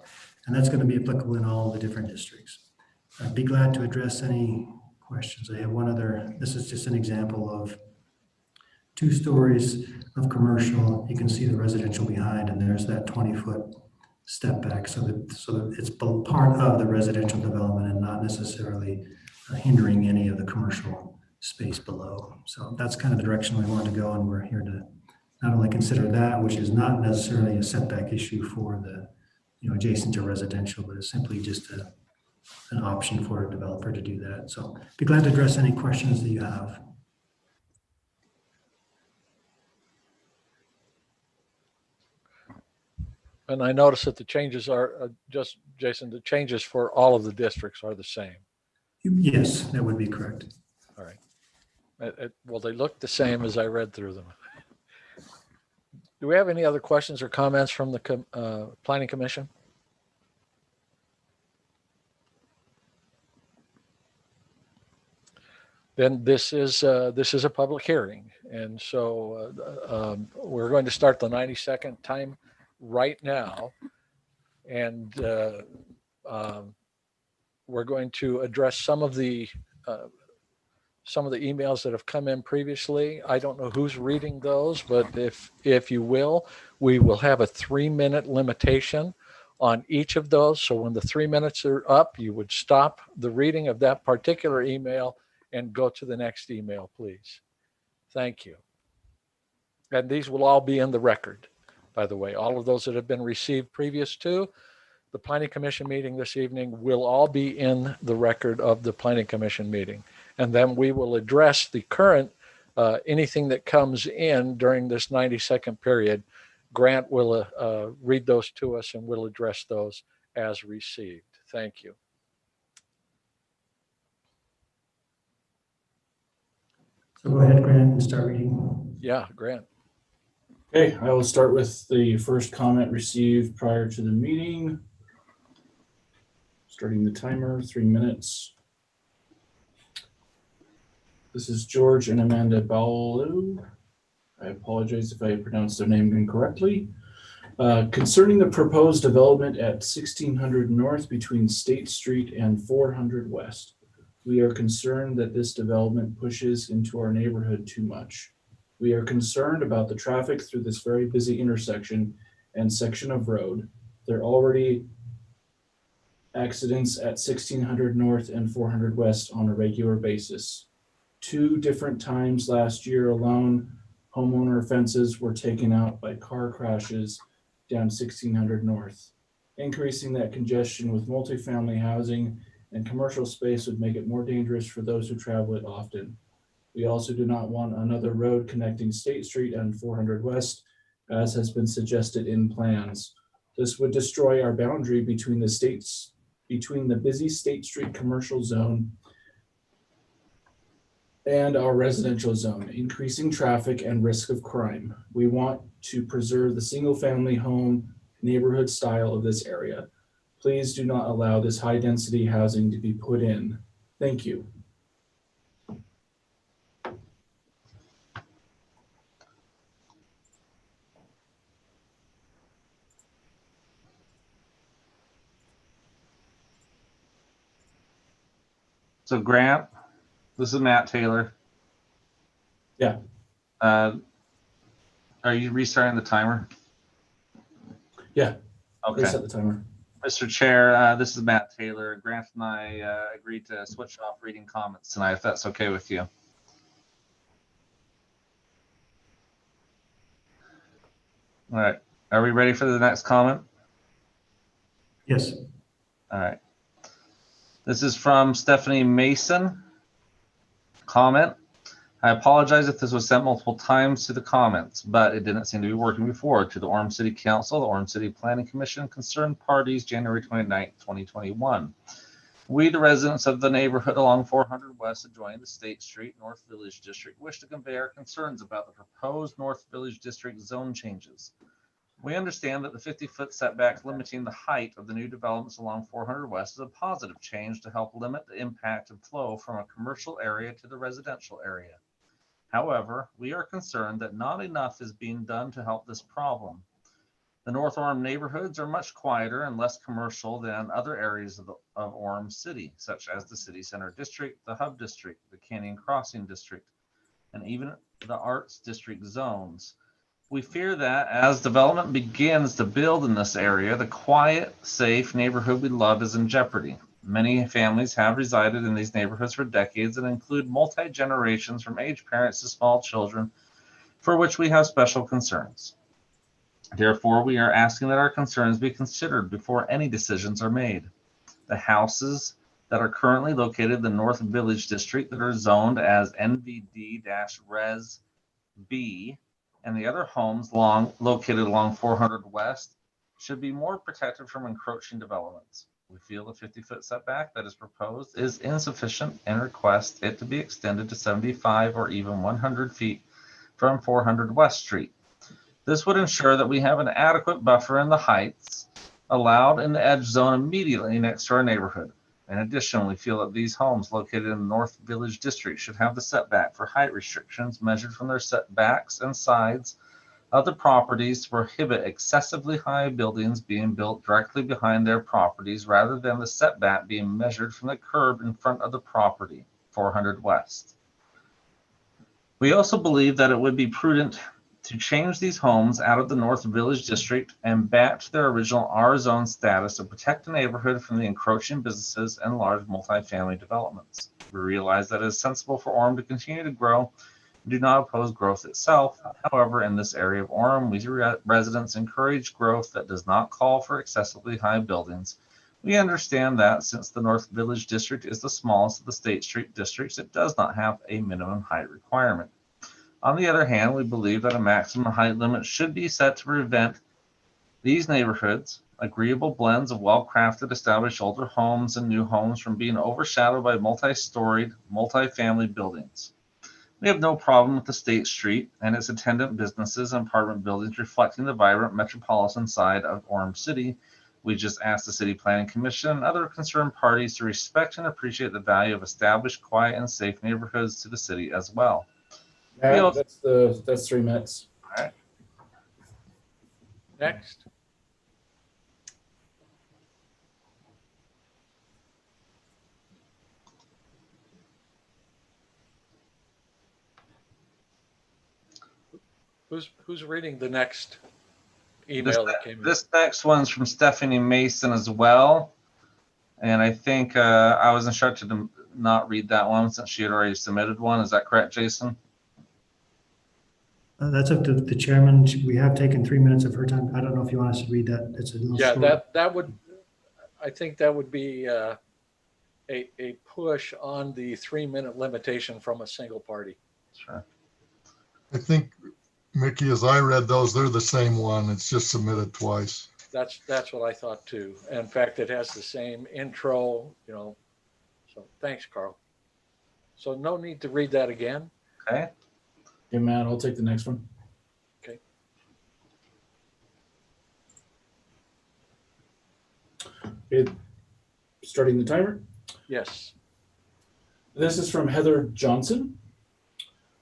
and that's going to be applicable in all the different districts. I'd be glad to address any questions. I have one other, this is just an example of 2 stories of commercial. You can see the residential behind, and there's that 20-foot step back, so that it's part of the residential development and not necessarily hindering any of the commercial space below. So that's kind of the direction we want to go, and we're here to not only consider that, which is not necessarily a setback issue for the adjacent to residential, but it's simply just an option for a developer to do that. So be glad to address any questions that you have. And I noticed that the changes are just, Jason, the changes for all of the districts are the same. Yes, that would be correct. All right. Well, they look the same as I read through them. Do we have any other questions or comments from the Planning Commission? Then this is a public hearing. And so we're going to start the 90-second time right now. And we're going to address some of the emails that have come in previously. I don't know who's reading those, but if you will, we will have a 3-minute limitation on each of those. So when the 3 minutes are up, you would stop the reading of that particular email and go to the next email, please. Thank you. And these will all be in the record, by the way. All of those that have been received previous to the Planning Commission meeting this evening will all be in the record of the Planning Commission meeting. And then we will address the current, anything that comes in during this 90-second period. Grant will read those to us and we'll address those as received. Thank you. So go ahead, Grant, and start reading. Yeah, Grant. Okay, I will start with the first comment received prior to the meeting. Starting the timer, 3 minutes. This is George and Amanda Baulu. I apologize if I pronounced their name incorrectly. Concerning the proposed development at 1600 North between State Street and 400 West. We are concerned that this development pushes into our neighborhood too much. We are concerned about the traffic through this very busy intersection and section of road. There are already accidents at 1600 North and 400 West on a regular basis. 2 different times last year alone, homeowner fences were taken out by car crashes down 1600 North. Increasing that congestion with multifamily housing and commercial space would make it more dangerous for those who travel it often. We also do not want another road connecting State Street and 400 West, as has been suggested in plans. This would destroy our boundary between the busy State Street commercial zone and our residential zone, increasing traffic and risk of crime. We want to preserve the single-family home neighborhood style of this area. Please do not allow this high-density housing to be put in. Thank you. So Grant, this is Matt Taylor. Yeah. Are you restarting the timer? Yeah. Okay. Reset the timer. Mr. Chair, this is Matt Taylor. Grant and I agreed to switch off reading comments tonight, if that's okay with you. All right. Are we ready for the next comment? Yes. All right. This is from Stephanie Mason. Comment. I apologize if this was sent multiple times to the comments, but it didn't seem to be working before. To the Orem City Council, the Orem City Planning Commission, concerned parties, January 29th, 2021. We, the residents of the neighborhood along 400 West adjoining the State Street North Village District, wish to convey our concerns about the proposed North Village District zone changes. We understand that the 50-foot setback limiting the height of the new developments along 400 West is a positive change to help limit the impact and flow from a commercial area to the residential area. However, we are concerned that not enough is being done to help this problem. The North Orem neighborhoods are much quieter and less commercial than other areas of Orem City, such as the City Center District, the Hub District, the Canyon Crossing District, and even the Arts District zones. We fear that as development begins to build in this area, the quiet, safe neighborhood we love is in jeopardy. Many families have resided in these neighborhoods for decades and include multi-generations from aged parents to small children, for which we have special concerns. Therefore, we are asking that our concerns be considered before any decisions are made. The houses that are currently located in the North Village District that are zoned as NVD-Res B and the other homes located along 400 West should be more protected from encroaching developments. We feel the 50-foot setback that is proposed is insufficient and request it to be extended to 75 or even 100 feet from 400 West Street. This would ensure that we have an adequate buffer in the heights allowed in the edge zone immediately next to our neighborhood. In addition, we feel that these homes located in the North Village District should have the setback for height restrictions measured from their setbacks and sides of the properties to prohibit excessively high buildings being built directly behind their properties rather than the setback being measured from the curb in front of the property, 400 West. We also believe that it would be prudent to change these homes out of the North Village District and back to their original R-zone status to protect the neighborhood from the encroaching businesses and large multifamily developments. We realize that it is sensible for Orem to continue to grow and do not oppose growth itself. However, in this area of Orem, we residents encourage growth that does not call for excessively high buildings. We understand that since the North Village District is the smallest of the State Street districts, it does not have a minimum height requirement. On the other hand, we believe that a maximum height limit should be set to prevent these neighborhoods, agreeable blends of well-crafted established older homes and new homes, from being overshadowed by multi-storied, multi-family buildings. We have no problem with the State Street and its attendant businesses and apartment buildings reflecting the vibrant metropolitan side of Orem City. We just ask the City Planning Commission and other concerned parties to respect and appreciate the value of established, quiet, and safe neighborhoods to the city as well. Matt, that's 3 minutes. All right. Next. Who's reading the next email that came in? This next one's from Stephanie Mason as well. And I think I was instructed to not read that one since she had already submitted one. Is that correct, Jason? That's up to the chairman. We have taken 3 minutes of her time. I don't know if you want us to read that. It's a little Yeah, short. that would, I think that would be a push on the 3-minute limitation from a single party. Sure. I think, Mickey, as I read those, they're the same one. It's just submitted twice. That's what I thought too. In fact, it has the same intro, so thanks, Carl. So no need to read that again. Okay. Okay, Matt, I'll take the next one. Okay. Starting the timer. Yes. This is from Heather Johnson.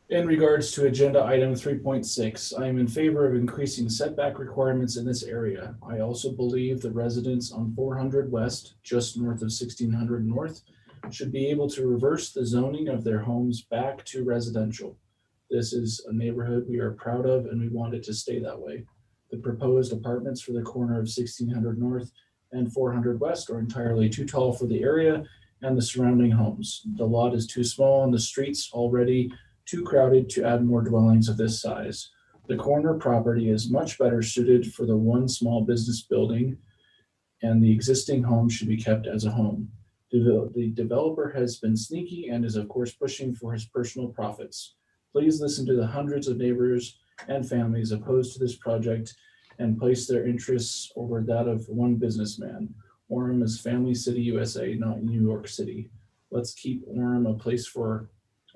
In regards to agenda item 3.6, I am in favor of increasing setback requirements in this area. I also believe the residents on 400 West, just north of 1600 North, should be able to reverse the zoning of their homes back to residential. This is a neighborhood we are proud of and we want it to stay that way. The proposed apartments for the corner of 1600 North and 400 West are entirely too tall for the area and the surrounding homes. The lot is too small and the streets already too crowded to add more dwellings of this size. The corner property is much better suited for the one small business building, and the existing home should be kept as a home. The developer has been sneaky and is of course pushing for his personal profits. Please listen to the hundreds of neighbors and families opposed to this project and place their interests over that of one businessman. Orem is Family City, USA, not New York City. Let's keep Orem a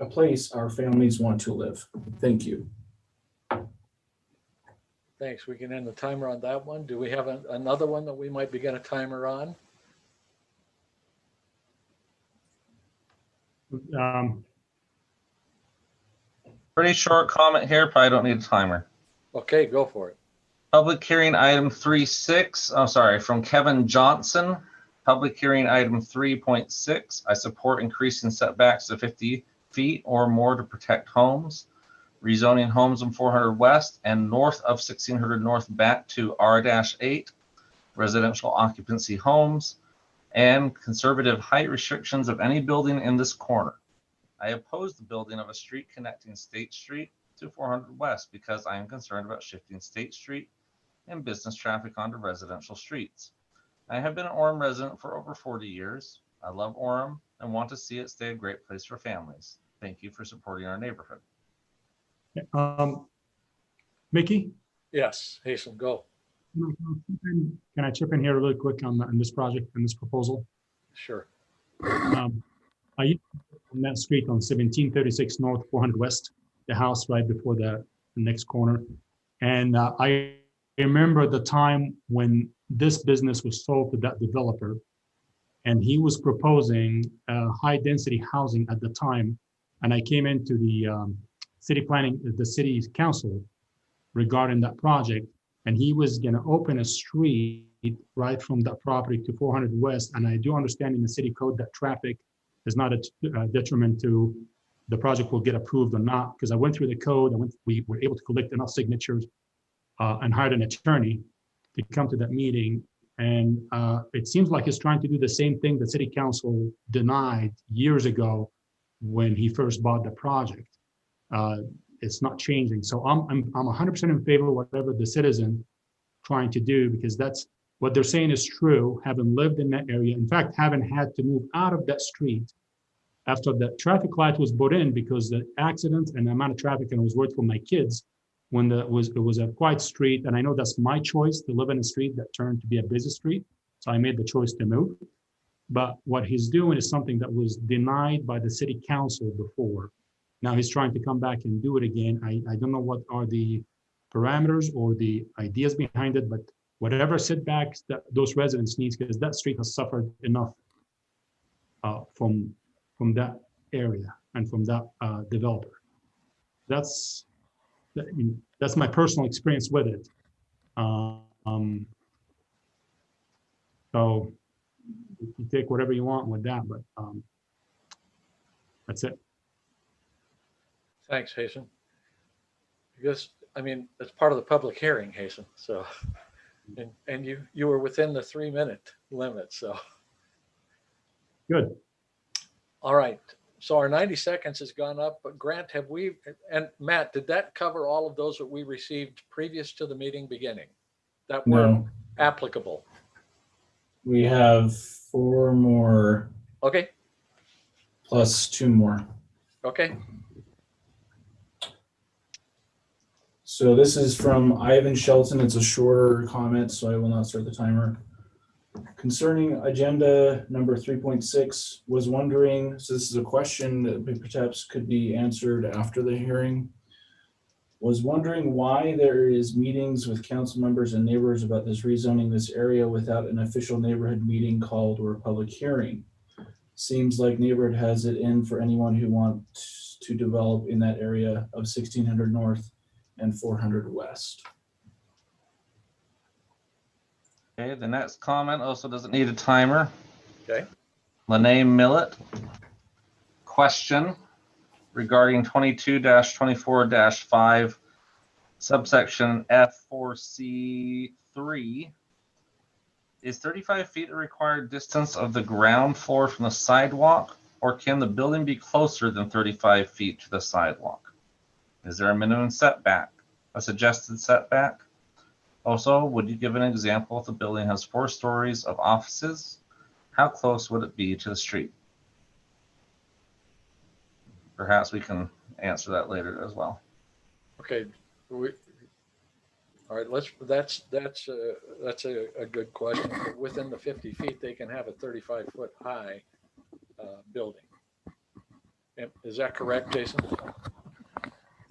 place our families want to live. Thank you. Thanks. We can end the timer on that one. Do we have another one that we might begin a timer on? Pretty short comment here. Probably don't need a timer. Okay, go for it. Public hearing item 3.6, from Kevin Johnson. Public hearing item 3.6. I support increasing setbacks to 50 feet or more to protect homes. Rezoning homes in 400 West and north of 1600 North back to R-8 residential occupancy homes, and conservative height restrictions of any building in this corner. I oppose the building of a street connecting State Street to 400 West because I am concerned about shifting State Street and business traffic onto residential streets. I have been an Orem resident for over 40 years. I love Orem and want to see it stay a great place for families. Thank you for supporting our neighborhood. Mickey, Yes, Hasten, go. Can I chip in here really quick on this project and this proposal? Sure. I used to live on that street on 1736 North, 400 West, the house right before the next corner. And I remember the time when this business was sold to that developer, and he was proposing high-density housing at the time. And I came into the city planning, the city council regarding that project, and he was going to open a street right from that property to 400 West. And I do understand in the city code that traffic is not a detriment to the project will get approved or not, because I went through the code, we were able to collect enough signatures and hired an attorney to come to that meeting. And it seems like he's trying to do the same thing the city council denied years ago when he first bought the project. It's not changing. So I'm 100% in favor of whatever the citizen trying to do, because that's what they're saying is true, having lived in that area. In fact, having had to move out of that street after the traffic light was put in because the accidents and the amount of traffic, and I was worried for my kids when it was a quiet street. And I know that's my choice to live in a street that turned to be a busy street. So I made the choice to move. But what he's doing is something that was denied by the city council before. Now he's trying to come back and do it again. I don't know what are the parameters or the ideas behind it, but whatever setbacks that those residents need, because that street has suffered enough from that area and from that developer. That's my personal experience with it. So you take whatever you want with that, but that's it. Thanks, Hasten. Because, I mean, it's part of the public hearing, Hasten, so, and you were within the 3-minute limit, so. Good. All right, so our 90 seconds has gone up, but Grant, have we, and Matt, did that cover all of those that we received previous to the meeting beginning that were No. applicable? We have 4 more. Okay. Plus 2 more. Okay. So this is from Ivan Shelton. It's a shorter comment, so I will not start the timer. Concerning agenda number 3.6, was wondering, so this is a question that perhaps could be answered after the hearing. Was wondering why there is meetings with council members and neighbors about this rezoning this area without an official neighborhood meeting called or a public hearing. Seems like neighborhood has it in for anyone who wants to develop in that area of 1600 North and 400 West. Okay, the next comment also doesn't need a timer. Okay. Lene Millet. Question regarding 22-24-5 subsection F4C3. Is 35 feet a required distance of the ground floor from the sidewalk, or can the building be closer than 35 feet to the sidewalk? Is there a minimum setback, a suggested setback? Also, would you give an example if the building has 4 stories of offices? How close would it be to the street? Perhaps we can answer that later as well. Okay. All right, that's a good question. Within the 50 feet, they can have a 35-foot high building. Is that correct, Jason?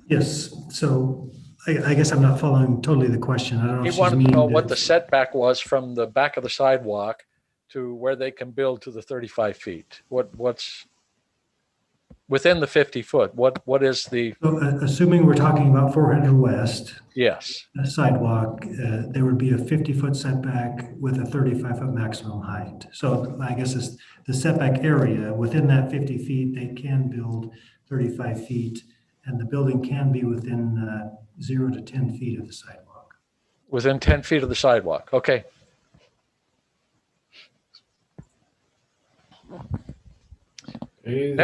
Yes, so I guess I'm not following totally the question. I don't know if He she's wanted to meaning know what the setback was from the back of the sidewalk to where they can build to the 35 feet. What's within the 50 foot? What is the? So, assuming we're talking about 400 West. Yes. A sidewalk, there would be a 50-foot setback with a 35-foot maximum height. So I guess it's the setback area. Within that 50 feet, they can build 35 feet, and the building can be within 0 to 10 feet of the sidewalk. Within 10 feet of the sidewalk. Okay. Okay,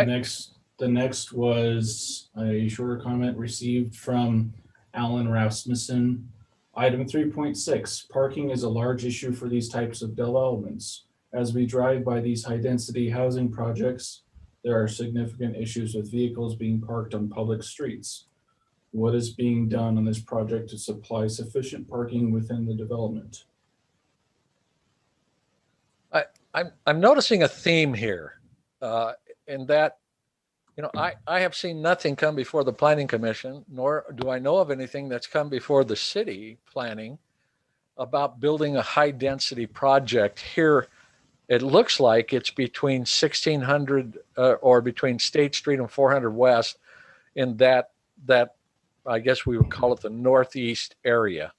the next was a shorter comment received from Alan Rasmussen. Item 3.6, parking is a large issue for these types of developments. As we drive by these high-density housing projects, there are significant issues with vehicles being parked on public streets. What is being done on this project to supply sufficient parking within the development? I'm noticing a theme here, in that, I have seen nothing come before the Planning Commission, nor do I know of anything that's come before the city planning about building a high-density project here. It looks like it's between 1600 or between State Street and 400 West, in that I guess we would call it the northeast area.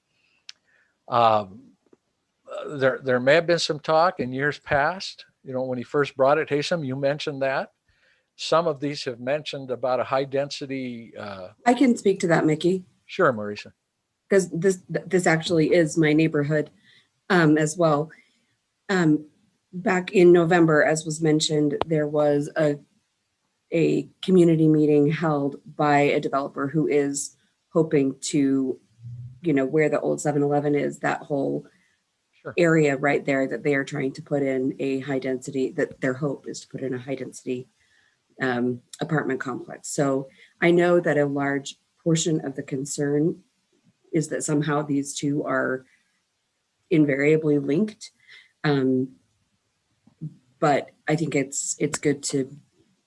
There may have been some talk in years past, when he first brought it. Haysom, you mentioned that. Some of these have mentioned about a high density. I can speak to that, Mickey, Sure, Marisa. because this actually is my neighborhood as well. Back in November, as was mentioned, there was a community meeting held by a developer who is hoping to, where the old 7-Eleven is, that whole area right there, that they are trying to put in a high density, that their hope is to put in a high density apartment complex. So I know that a large portion of the concern is that somehow these two are invariably linked. But I think it's good to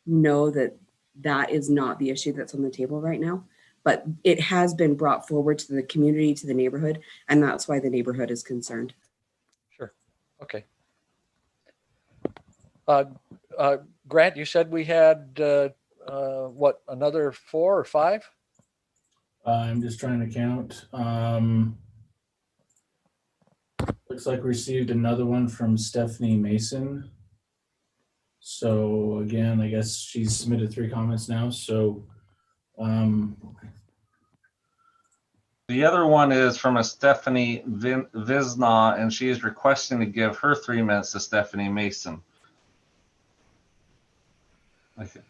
know that that is not the issue that's on the table right now, but it has been brought forward to the community, to the neighborhood, and that's why the neighborhood is concerned. Sure. Okay. Grant, you said we had what, another 4 or 5? I'm just trying to count. Looks like we received another one from Stephanie Mason. So again, I guess she's submitted 3 comments now. So The other one is from a Stephanie Visna, and she is requesting to give her 3 minutes to Stephanie Mason. Okay.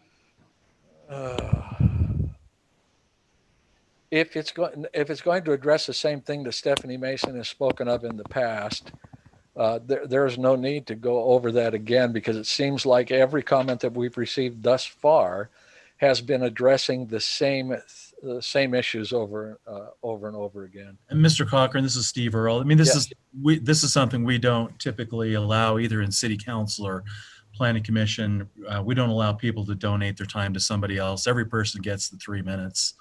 If it's going to address the same thing that Stephanie Mason has spoken of in the past, there's no need to go over that again, because it seems like every comment that we've received thus far has been addressing the same issues over and over again. And Mr. Cochran, this is Steve Earle. I mean, this is something we don't typically allow either in City Council or Planning Commission. We don't allow people to donate their time to somebody else. Every person gets the 3 minutes.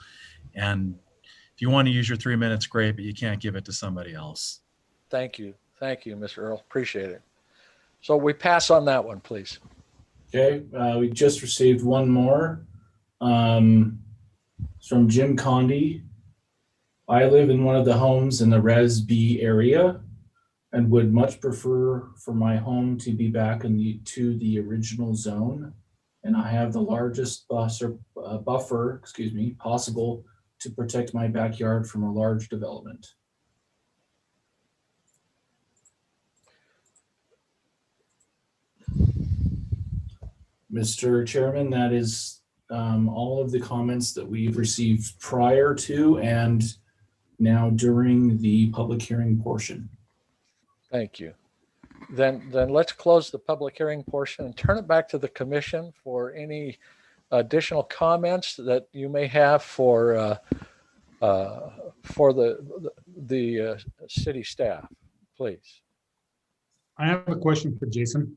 And if you want to use your 3 minutes, great, but you can't give it to somebody else. Thank you. Thank you, Mr. Earle. Appreciate it. So we pass on that one, please. okay, we just received one more. It's from Jim Condi. I live in one of the homes in the Res B area and would much prefer for my home to be back to the original zone. And I have the largest buffer possible to protect my backyard from a large development. Mr. Chairman, that is all of the comments that we've received prior to and now during the public hearing portion. Thank you. Then let's close the public hearing portion and turn it back to the commission for any additional comments that you may have for the city staff, please. I have a question for Jason.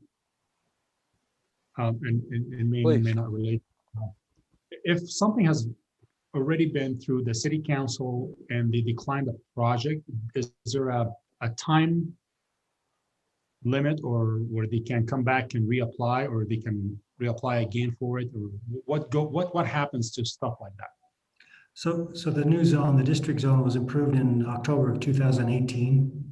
And may not relate. If something has already been through the city council and they declined the project, is there a time limit, or where they can come back and reapply, or they can reapply again for it, or what happens to stuff like that? So the new zone, the district zone, was approved in October of 2018.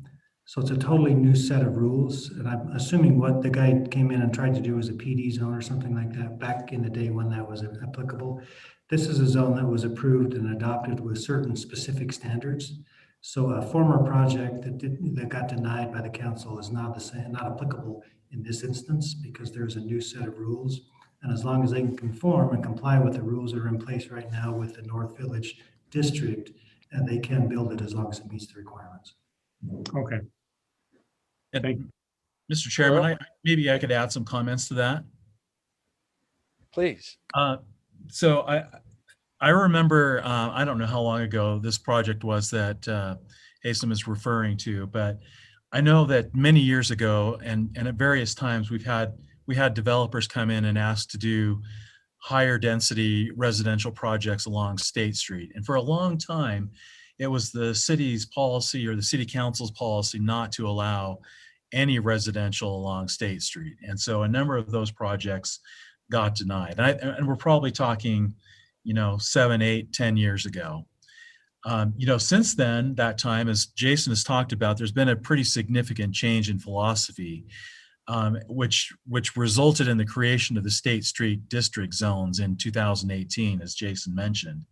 So it's a totally new set of rules. And I'm assuming what the guy came in and tried to do was a PD zone or something like that back in the day when that was applicable. This is a zone that was approved and adopted with certain specific standards. So a former project that got denied by the council is not applicable in this instance, because there's a new set of rules. And as long as they can conform and comply with the rules that are in place right now with the North Village District, and they can build it as long as it meets the requirements. Okay. And Mr. Chairman, maybe I could add some comments to that. Please. So I remember, I don't know how long ago this project was that Hasem is referring to, but I know that many years ago and at various times we had developers come in and ask to do higher density residential projects along State Street. And for a long time, it was the city's policy or the city council's policy not to allow any residential along State Street. And so a number of those projects got denied. And we're probably talking, 7, 8, 10 years ago. Since then, that time, as Jason has talked about, there's been a pretty significant change in philosophy, which resulted in the creation of the State Street district zones in 2018, as Jason mentioned.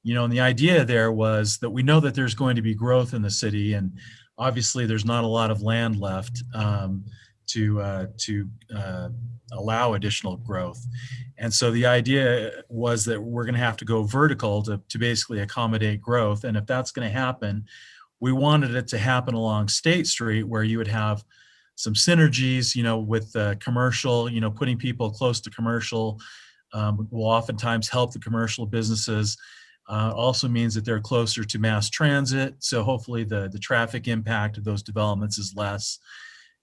And the idea there was that we know that there's going to be growth in the city, and obviously there's not a lot of land left to allow additional growth. And so the idea was that we're going to have to go vertical to basically accommodate growth. And if that's going to happen, we wanted it to happen along State Street, where you would have some synergies, with commercial, putting people close to commercial will oftentimes help the commercial businesses. Also means that they're closer to mass transit. So hopefully the traffic impact of those developments is less.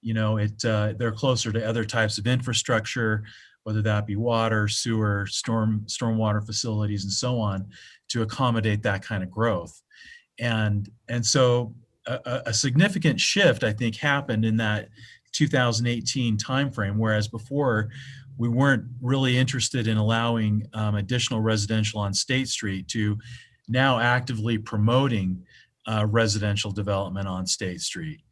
They're closer to other types of infrastructure, whether that be water, sewer, stormwater facilities, and so on, to accommodate that kind of growth. And so a significant shift, I think, happened in that 2018 timeframe, whereas before we weren't really interested in allowing additional residential on State Street, to now actively promoting residential development on State Street.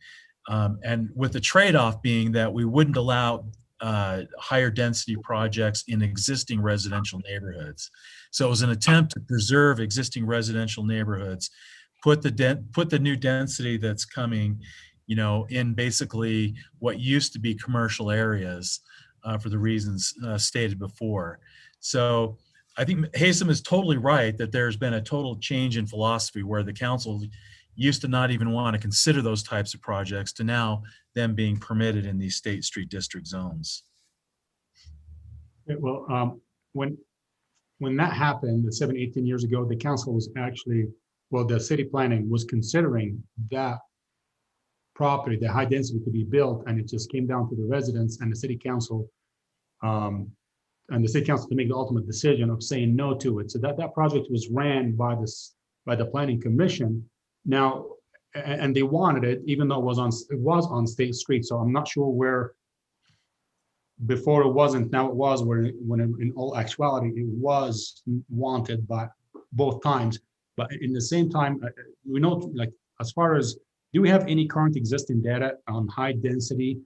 And with the trade-off being that we wouldn't allow higher density projects in existing residential neighborhoods. So it was an attempt to preserve existing residential neighborhoods, put the new density that's coming, in basically what used to be commercial areas for the reasons stated before. So I think Hasem is totally right that there's been a total change in philosophy, where the council used to not even want to consider those types of projects, to now them being permitted in these State Street district zones. Well, when that happened, 18 years ago, the council was actually, the city planning was considering that property, the high density, to be built, and it just came down to the residents and the city council, to make the ultimate decision of saying no to it. So that project was ran by the planning commission. Now, and they wanted it, even though it was on State Street. So I'm not sure where, before it wasn't, now it was, when in all actuality it was wanted by both times. But in the same time, we know, like, as far as, do we have any current existing data on high density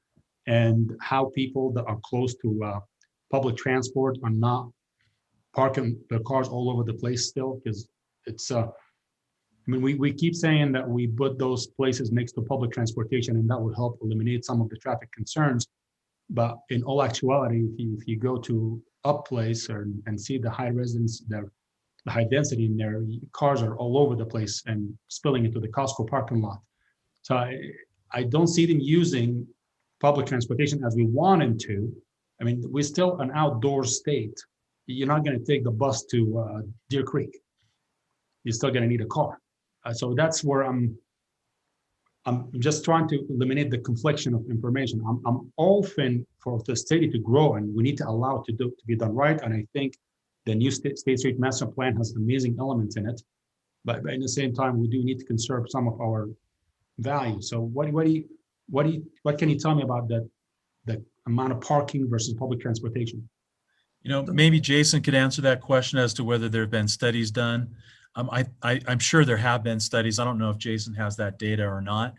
and how people that are close to public transport are not parking their cars all over the place still? Because it's, we keep saying that we put those places next to public transportation and that would help eliminate some of the traffic concerns. But in all actuality, if you go to a place and see the high residence, the high density in there, cars are all over the place and spilling into the Costco parking lot. So I don't see them using public transportation as we want them to. We're still an outdoor state. You're not going to take the bus to Deer Creek. You're still going to need a car. So that's where I'm just trying to eliminate the confliction of information. I'm often for the city to grow, and we need to allow it to be done right. And I think the new State Street Master Plan has amazing elements in it, but at the same time, we do need to conserve some of our values. So what can you tell me about the amount of parking versus public transportation? Maybe Jason could answer that question as to whether there have been studies done. I'm sure there have been studies. I don't know if Jason has that data or not.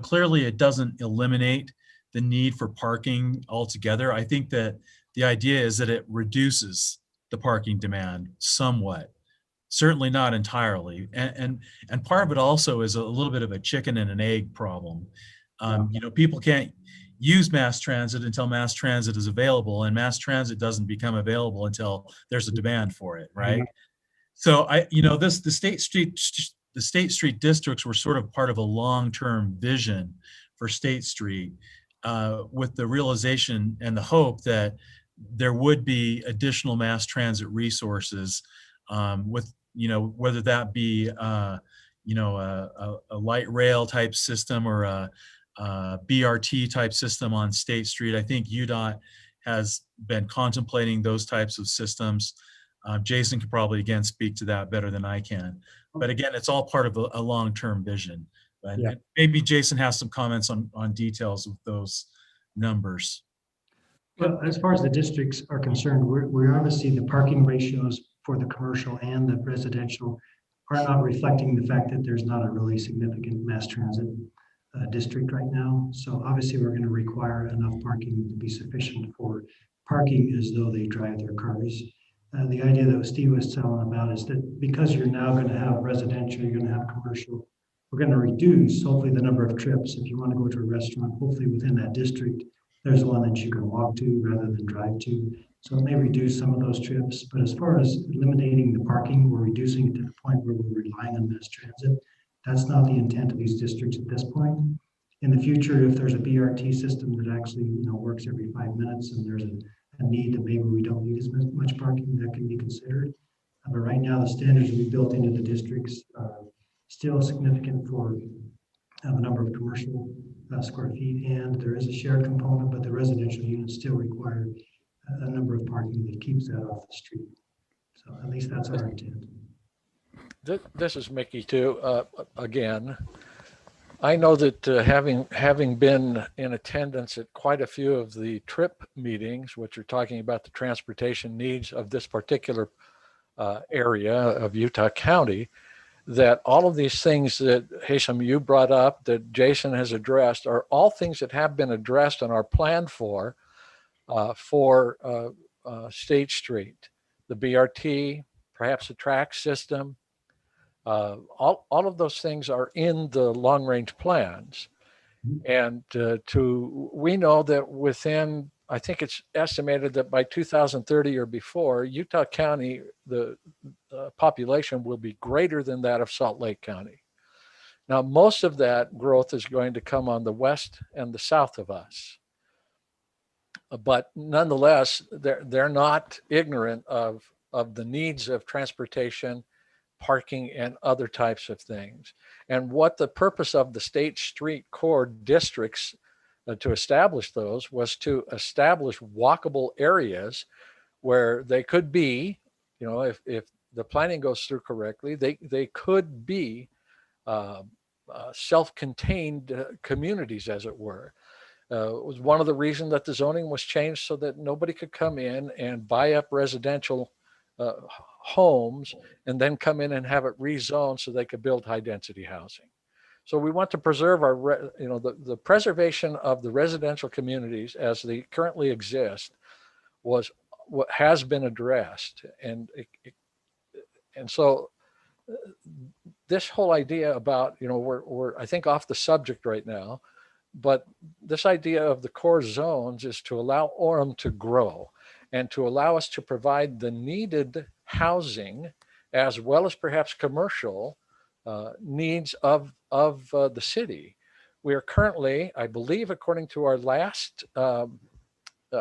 Clearly it doesn't eliminate the need for parking altogether. I think that the idea is that it reduces the parking demand somewhat, certainly not entirely. And part of it also is a little bit of a chicken and an egg problem. People can't use mass transit until mass transit is available, and mass transit doesn't become available until there's a demand for it, right? Mm-hmm. So the State Street districts were sort of part of a long-term vision for State Street, with the realization and the hope that there would be additional mass transit resources with, whether that be, a light rail type system or a BRT type system on State Street. I think UDOT has been contemplating those types of systems. Jason could probably, again, speak to that better than I can. But again, it's all part of a long-term vision. And Yeah. maybe Jason has some comments on details of those numbers. Well, as far as the districts are concerned, we're obviously the parking ratios for the commercial and the residential are not reflecting the fact that there's not a really significant mass transit district right now. So obviously we're going to require enough parking to be sufficient for parking as though they drive their cars. The idea that Steve was telling about is that because you're now going to have residential, you're going to have commercial, we're going to reduce hopefully the number of trips. If you want to go to a restaurant, hopefully within that district, there's one that you can walk to rather than drive to. So it may reduce some of those trips, but as far as eliminating the parking, we're reducing it to the point where we're relying on mass transit. That's not the intent of these districts at this point. In the future, if there's a BRT system that actually works every 5 minutes and there's a need that maybe we don't need as much parking, that can be considered. But right now, the standards we built into the districts are still significant for the number of commercial square feet, and there is a shared component, but the residential units still require a number of parking that keeps that off the street. So at least that's our intent. This is Mickey too. Again, I know that having been in attendance at quite a few of the TRIP meetings, which are talking about the transportation needs of this particular area of Utah County, that all of these things that Hesham, you brought up, that Jason has addressed, are all things that have been addressed and are planned for State Street, the BRT, perhaps a track system. All of those things are in the long range plans. And we know that within, I think it's estimated that by 2030 or before, Utah County, the population will be greater than that of Salt Lake County. Now, most of that growth is going to come on the west and the south of us. But nonetheless, they're not ignorant of the needs of transportation, parking, and other types of things. And what the purpose of the State Street Core districts to establish those was to establish walkable areas where they could be, if the planning goes through correctly, they could be self-contained communities, as it were. It was one of the reasons that the zoning was changed so that nobody could come in and buy up residential homes and then come in and have it rezoned so they could build high density housing. So we want to preserve the preservation of the residential communities as they currently exist was what has been addressed. And so this whole idea about, we're I think off the subject right now, but this idea of the core zones is to allow Orem to grow and to allow us to provide the needed housing as well as perhaps commercial needs of the city. We are currently, I believe, according to our last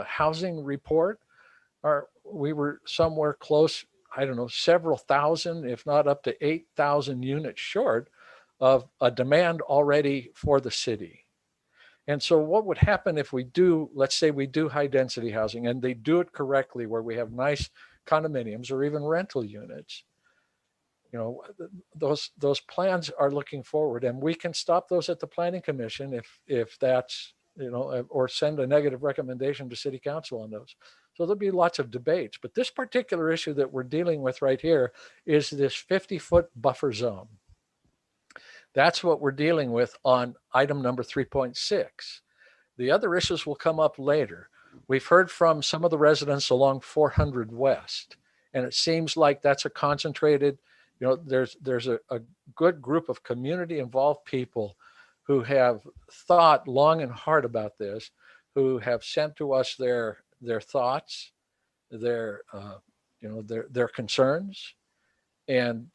housing report, we were somewhere close, I don't know, several thousand, if not up to 8,000 units short of a demand already for the city. And so what would happen if we do, let's say we do high density housing and they do it correctly, where we have nice condominiums or even rental units, those plans are looking forward, and we can stop those at the Planning Commission if that's, or send a negative recommendation to City Council on those. So there'll be lots of debates, but this particular issue that we're dealing with right here is this 50-foot buffer zone. That's what we're dealing with on item number 3.6. The other issues will come up later. We've heard from some of the residents along 400 West, and it seems like that's a concentrated, there's a good group of community involved people who have thought long and hard about this, who have sent to us their thoughts, their concerns, and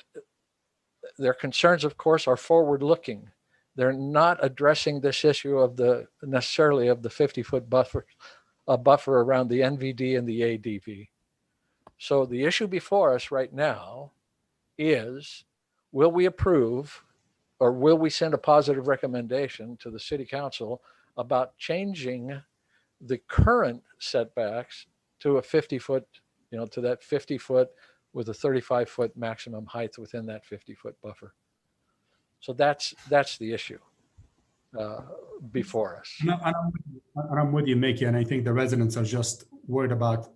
their concerns, of course, are forward-looking. They're not addressing this issue of necessarily of the 50-foot buffer, a buffer around the NVD and the ADV. So the issue before us right now is, will we approve or will we send a positive recommendation to the city council about changing the current setbacks to a 50-foot, to that 50-foot with a 35-foot maximum height within that 50-foot buffer? So that's the issue before us. And I'm with you, Mickey, and I think the residents are just worried about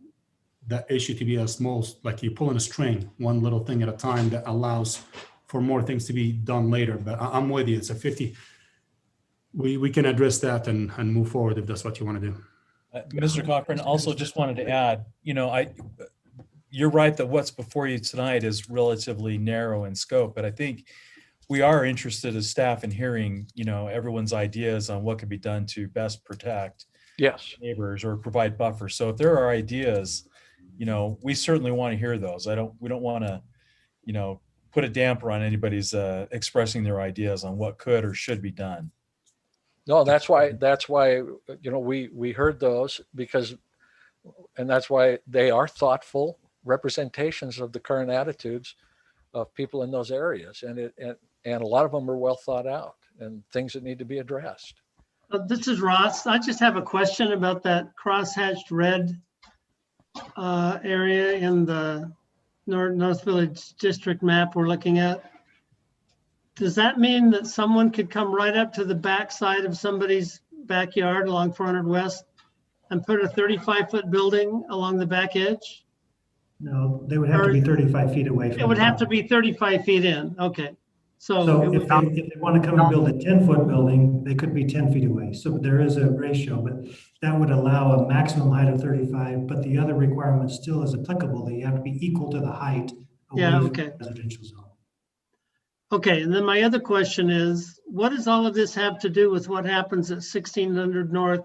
the issue to be a small, like you pulling a string, one little thing at a time that allows for more things to be done later. But I'm with you, it's a 50. We can address that and move forward if that's what you want to do. Mr. Cochran, also just wanted to add, you're right that what's before you tonight is relatively narrow in scope, but I think we are interested as staff in hearing, everyone's ideas on what can be done to best protect neighbors or provide buffers. So if there are ideas, we certainly want to hear those. We don't want to, put a damper on anybody's expressing their ideas on what could or should be done. No, that's why, we heard those and that's why they are thoughtful representations of the current attitudes of people in those areas. And a lot of them are well thought out and things that need to be addressed. This is Ross. I just have a question about that crosshatched red area in the North Village District map we're looking at. Does that mean that someone could come right up to the backside of somebody's backyard along 400 West and put a 35-foot building along the back edge? No, they would have to be 35 feet away from it would have to be 35 feet in. Okay. So if they want to come and build a 10-foot building, they could be 10 feet away. So there is a ratio, but that would allow a maximum height of 35, but the other requirement still is applicable. That you have to be equal to the height away from the residential zone. Okay, and then my other question is, what does all of this have to do with what happens at 1600 North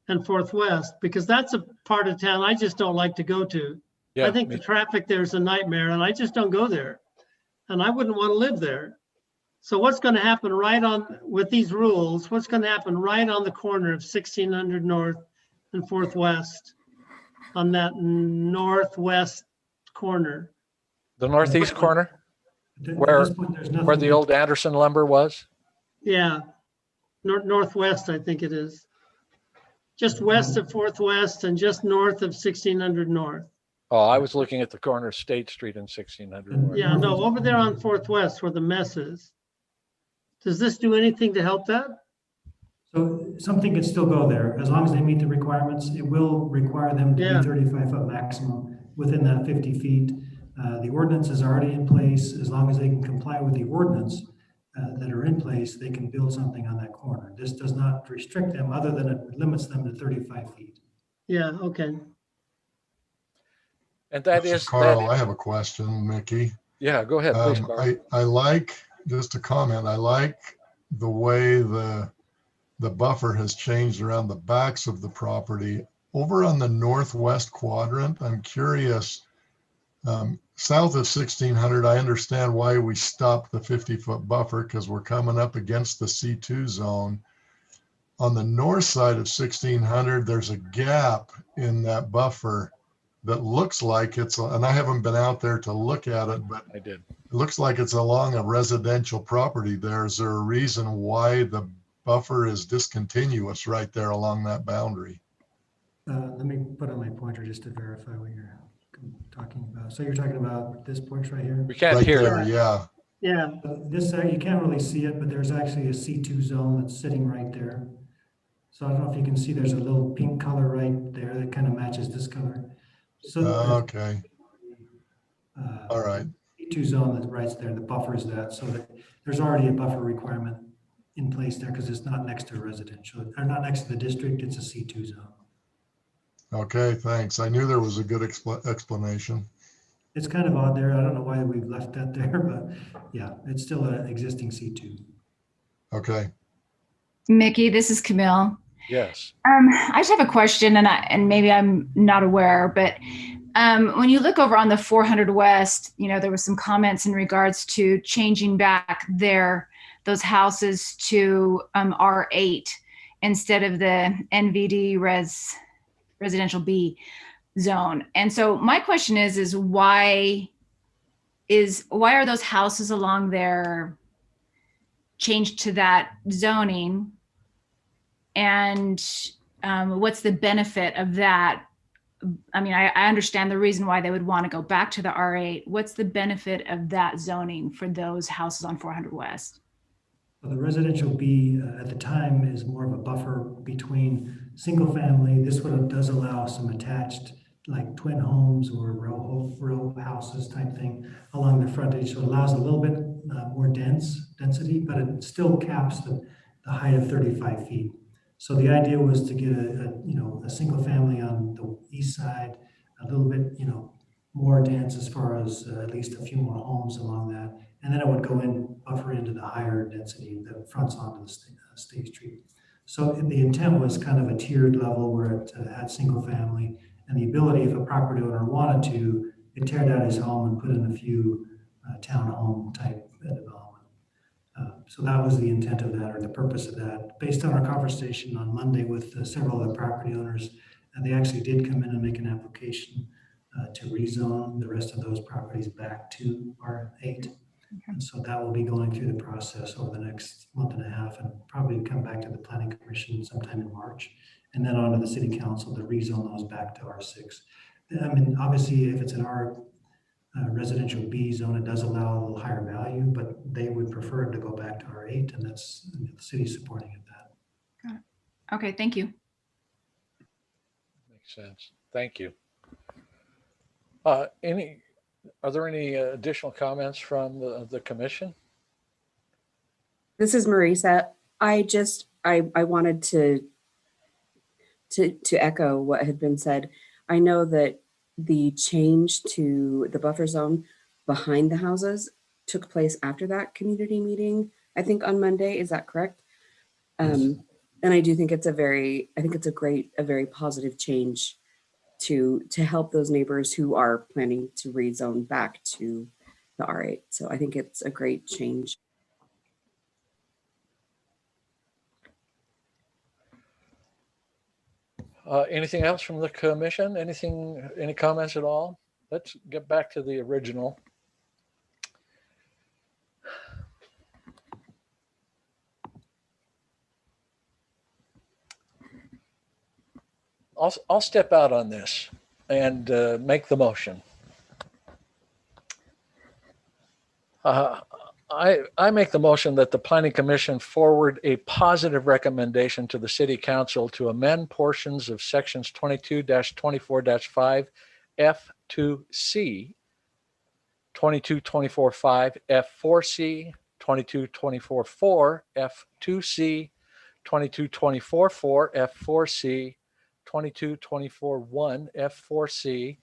and 4th West? Because that's a part of town I just don't like to go to. Yeah, I think the traffic there is a nightmare and I just don't go there. And I wouldn't want to live there. So what's going to happen with these rules, what's going to happen right on the corner of 1600 North and 4th West on that northwest corner? The northeast corner? Where the old Anderson lumber was? Yeah, northwest, I think it is. Just west of 4th West and just north of 1600 North. Oh, I was looking at the corner of State Street and 1600 North. Yeah, no, over there on 4th West where the mess is. Does this do anything to help that? So something could still go there as long as they meet the requirements. It will require them to be 35-foot maximum within that 50 feet. The ordinance is already in place. As long as they can comply with the ordinance that are in place, they can build something on that corner. This does not restrict them other than it limits them to 35 feet. Yeah, okay. And that is Carl, I have a question, Mickey. Yeah, go ahead, please, Carl. I like, just a comment, I like the way the buffer has changed around the backs of the property. Over on the northwest quadrant, I'm curious, south of 1600, I understand why we stopped the 50-foot buffer because we're coming up against the C2 zone. On the north side of 1600, there's a gap in that buffer that looks like it's, and I haven't been out there to look at it, but I did. It looks like it's along a residential property there. Is there a reason why the buffer is discontinuous right there along that boundary? Let me put on my pointer just to verify what you're talking about. So you're talking about this point right here? We can't hear there, yeah. Yeah. This, you can't really see it, but there's actually a C2 zone that's sitting right there. So I don't know if you can see, there's a little pink color right there that kind of matches this color. So okay. All right. C2 zone that's right there, the buffer is that, so that there's already a buffer requirement in place there because it's not next to a residential, or not next to the district, it's a C2 zone. Okay, thanks. I knew there was a good explanation. It's kind of odd there. I don't know why we've left that there, but yeah, it's still an existing C2. Okay. Mickey, this is Camille. Yes. I just have a question, and maybe I'm not aware, but when you look over on the 400 West, there was some comments in regards to changing back those houses to R8 instead of the NVD residential B. zone. And so my question is why are those houses along there changed to that zoning? And what's the benefit of that? I mean, I understand the reason why they would want to go back to the R8. What's the benefit of that zoning for those houses on 400 West? Well, the residential B at the time is more of a buffer between single family. This one does allow some attached, like twin homes or row houses type thing along the frontage. So it allows a little bit more density, but it still caps the height of 35 feet. So the idea was to get a single family on the east side, a little bit, more dense as far as at least a few more homes along that. And then it would go in, buffer into the higher density that fronts onto the State Street. So the intent was kind of a tiered level where it had single family and the ability, if a property owner wanted to, could tear down his home and put in a few townhome type development. So that was the intent of that, or the purpose of that. Based on our conversation on Monday with several other property owners, and they actually did come in and make an application to rezone the rest of those properties back to R8. And so that will be going through the process over the next month and a half, and probably come back to the Planning Commission sometime in March, and then on to the City Council to rezone those back to R6. I mean, obviously, if it's an R residential B zone, it does allow a little higher value, but they would prefer to go back to R8, and that's the city supporting it. Got it. Okay, thank you. Makes sense. Thank you. Are there any additional comments from the commission? This is Marisa. I wanted to echo what had been said. I know that the change to the buffer zone behind the houses took place after that community meeting, I think on Monday. Is that correct? And I do think it's a very positive change to help those neighbors who are planning to rezone back to the R8. So I think it's a great change. Anything else from the commission? Any comments at all? Let's get back to the original. I'll step out on this and make the motion. I make the motion that the Planning Commission forward a positive recommendation to the City Council to amend portions of sections 22-24-5 F2C, 22-24-5 F4C, 22-24-4 F2C, 22-24-4 F4C, 22-24-1 F4C,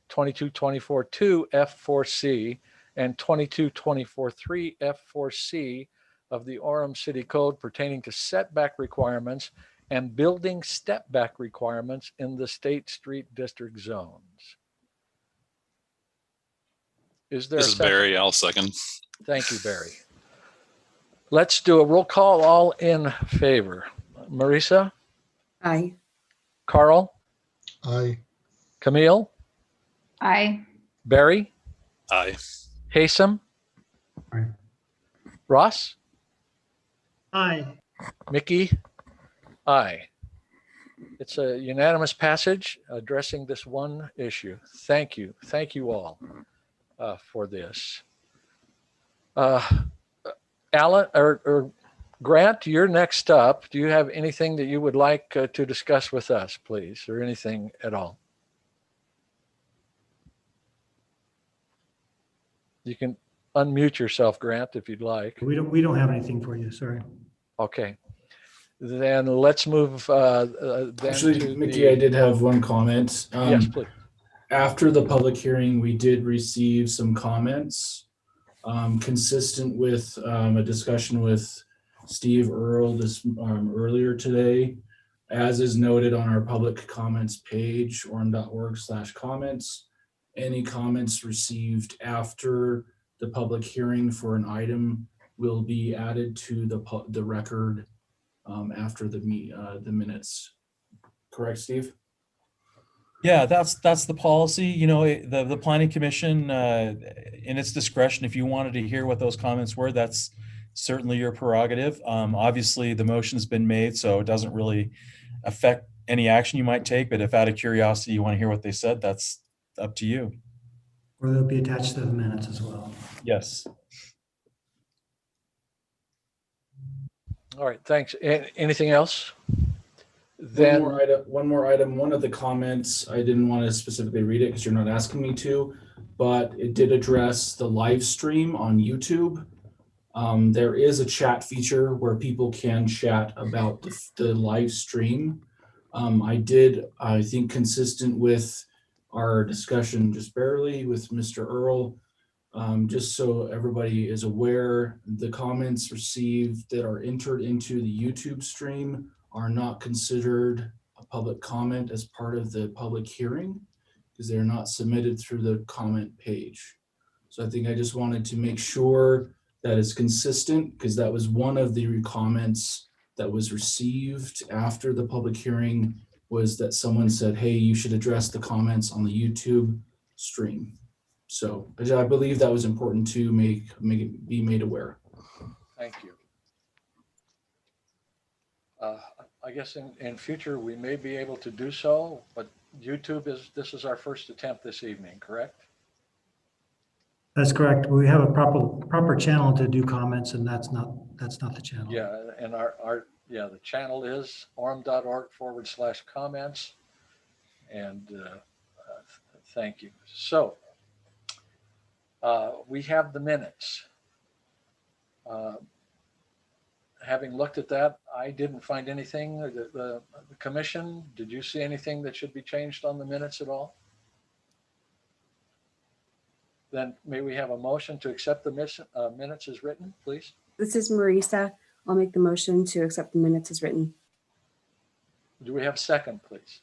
22-24-2 F4C, and 22-24-3 F4C of the Orem City Code pertaining to setback requirements and building step back requirements in the State Street District zones. Is there This is Barry. I'll second. Thank you, Barry. Let's do a roll call. All in favor. Marisa? Aye. Carl? Aye. Camille? Aye. Barry? Aye. Haysom? Aye. Ross? Aye. Mickey? Aye. It's a unanimous passage addressing this one issue. Thank you. Thank you all for this. Alan or Grant, you're next up. Do you have anything that you would like to discuss with us, please, or anything at all? You can unmute yourself, Grant, if you'd like. We don't have anything for you. Sorry. Okay. Then let's move. Actually, Mickey, I did have one comment. Yes, please. After the public hearing, we did receive some comments consistent with a discussion with Steve Earle earlier today. As is noted on our public comments page, orem.org/comments. Any comments received after the public hearing for an item will be added to the record after the minutes. Correct, Steve? Yeah, that's the policy. You know, the planning commission, in its discretion, if you wanted to hear what those comments were, that's certainly your prerogative. Obviously, the motion's been made, so it doesn't really affect any action you might take. But if out of curiosity you want to hear what they said, that's up to you. Or they'll be attached to the minutes as well. Yes. All right, thanks. Anything else? One more item. One of the comments, I didn't want to specifically read it because you're not asking me to, but it did address the live stream on YouTube. There is a chat feature where people can chat about the live stream. I think consistent with our discussion just barely with Mr. Earl, just so everybody is aware, the comments received that are entered into the YouTube stream are not considered a public comment as part of the public hearing because they're not submitted through the comment page. So I think I just wanted to make sure that is consistent because that was one of the comments that was received after the public hearing, was that someone said, hey, you should address the comments on the YouTube stream. So I believe that was important to be made aware. Thank you. I guess in future, we may be able to do so, but this is our first attempt this evening, correct? That's correct. We have a proper channel to do comments, and that's not the channel. Yeah, and the channel is orem.org/comments. And thank you. So we have the minutes. Having looked at that, I didn't find anything. The commission, did you see anything that should be changed on the minutes at all? Then may we have a motion to accept the minutes as written, please? This is Marisa. I'll make the motion to accept the minutes as written. Do we have a second, please?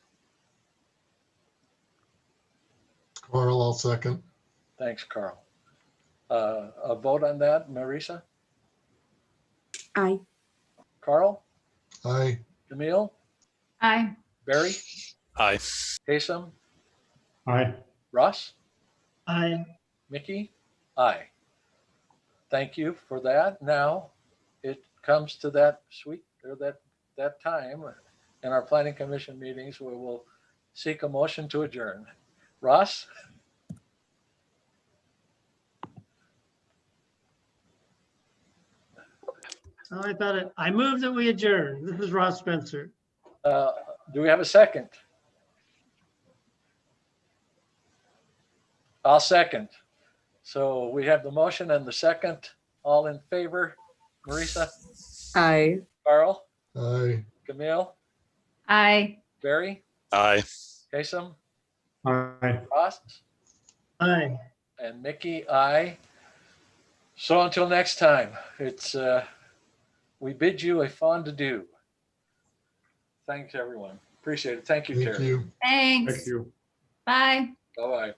Carl, I'll second. Thanks, Carl. A vote on that, Marisa? Aye. Carl? Aye. Camille? Aye. Barry? Aye. Kasem? Aye. Ross? Aye. Mickey? Aye. Thank you for that. Now it comes to that time in our planning commission meetings where we'll seek a motion to adjourn. Ross? Oh, I moved that we adjourn. This is Ross Spencer. Do we have a second? I'll second. So we have the motion and the second. All in favor? Marisa? Aye. Carl? Aye. Camille? Aye. Barry? Aye. Kasem? Aye. Ross? Aye. And Mickey? Aye. So until next time, we bid you a fond adieu. Thanks, everyone. Appreciate it. Thank you, Thank Terry. you. Thanks. Thank you. Bye. Bye-bye.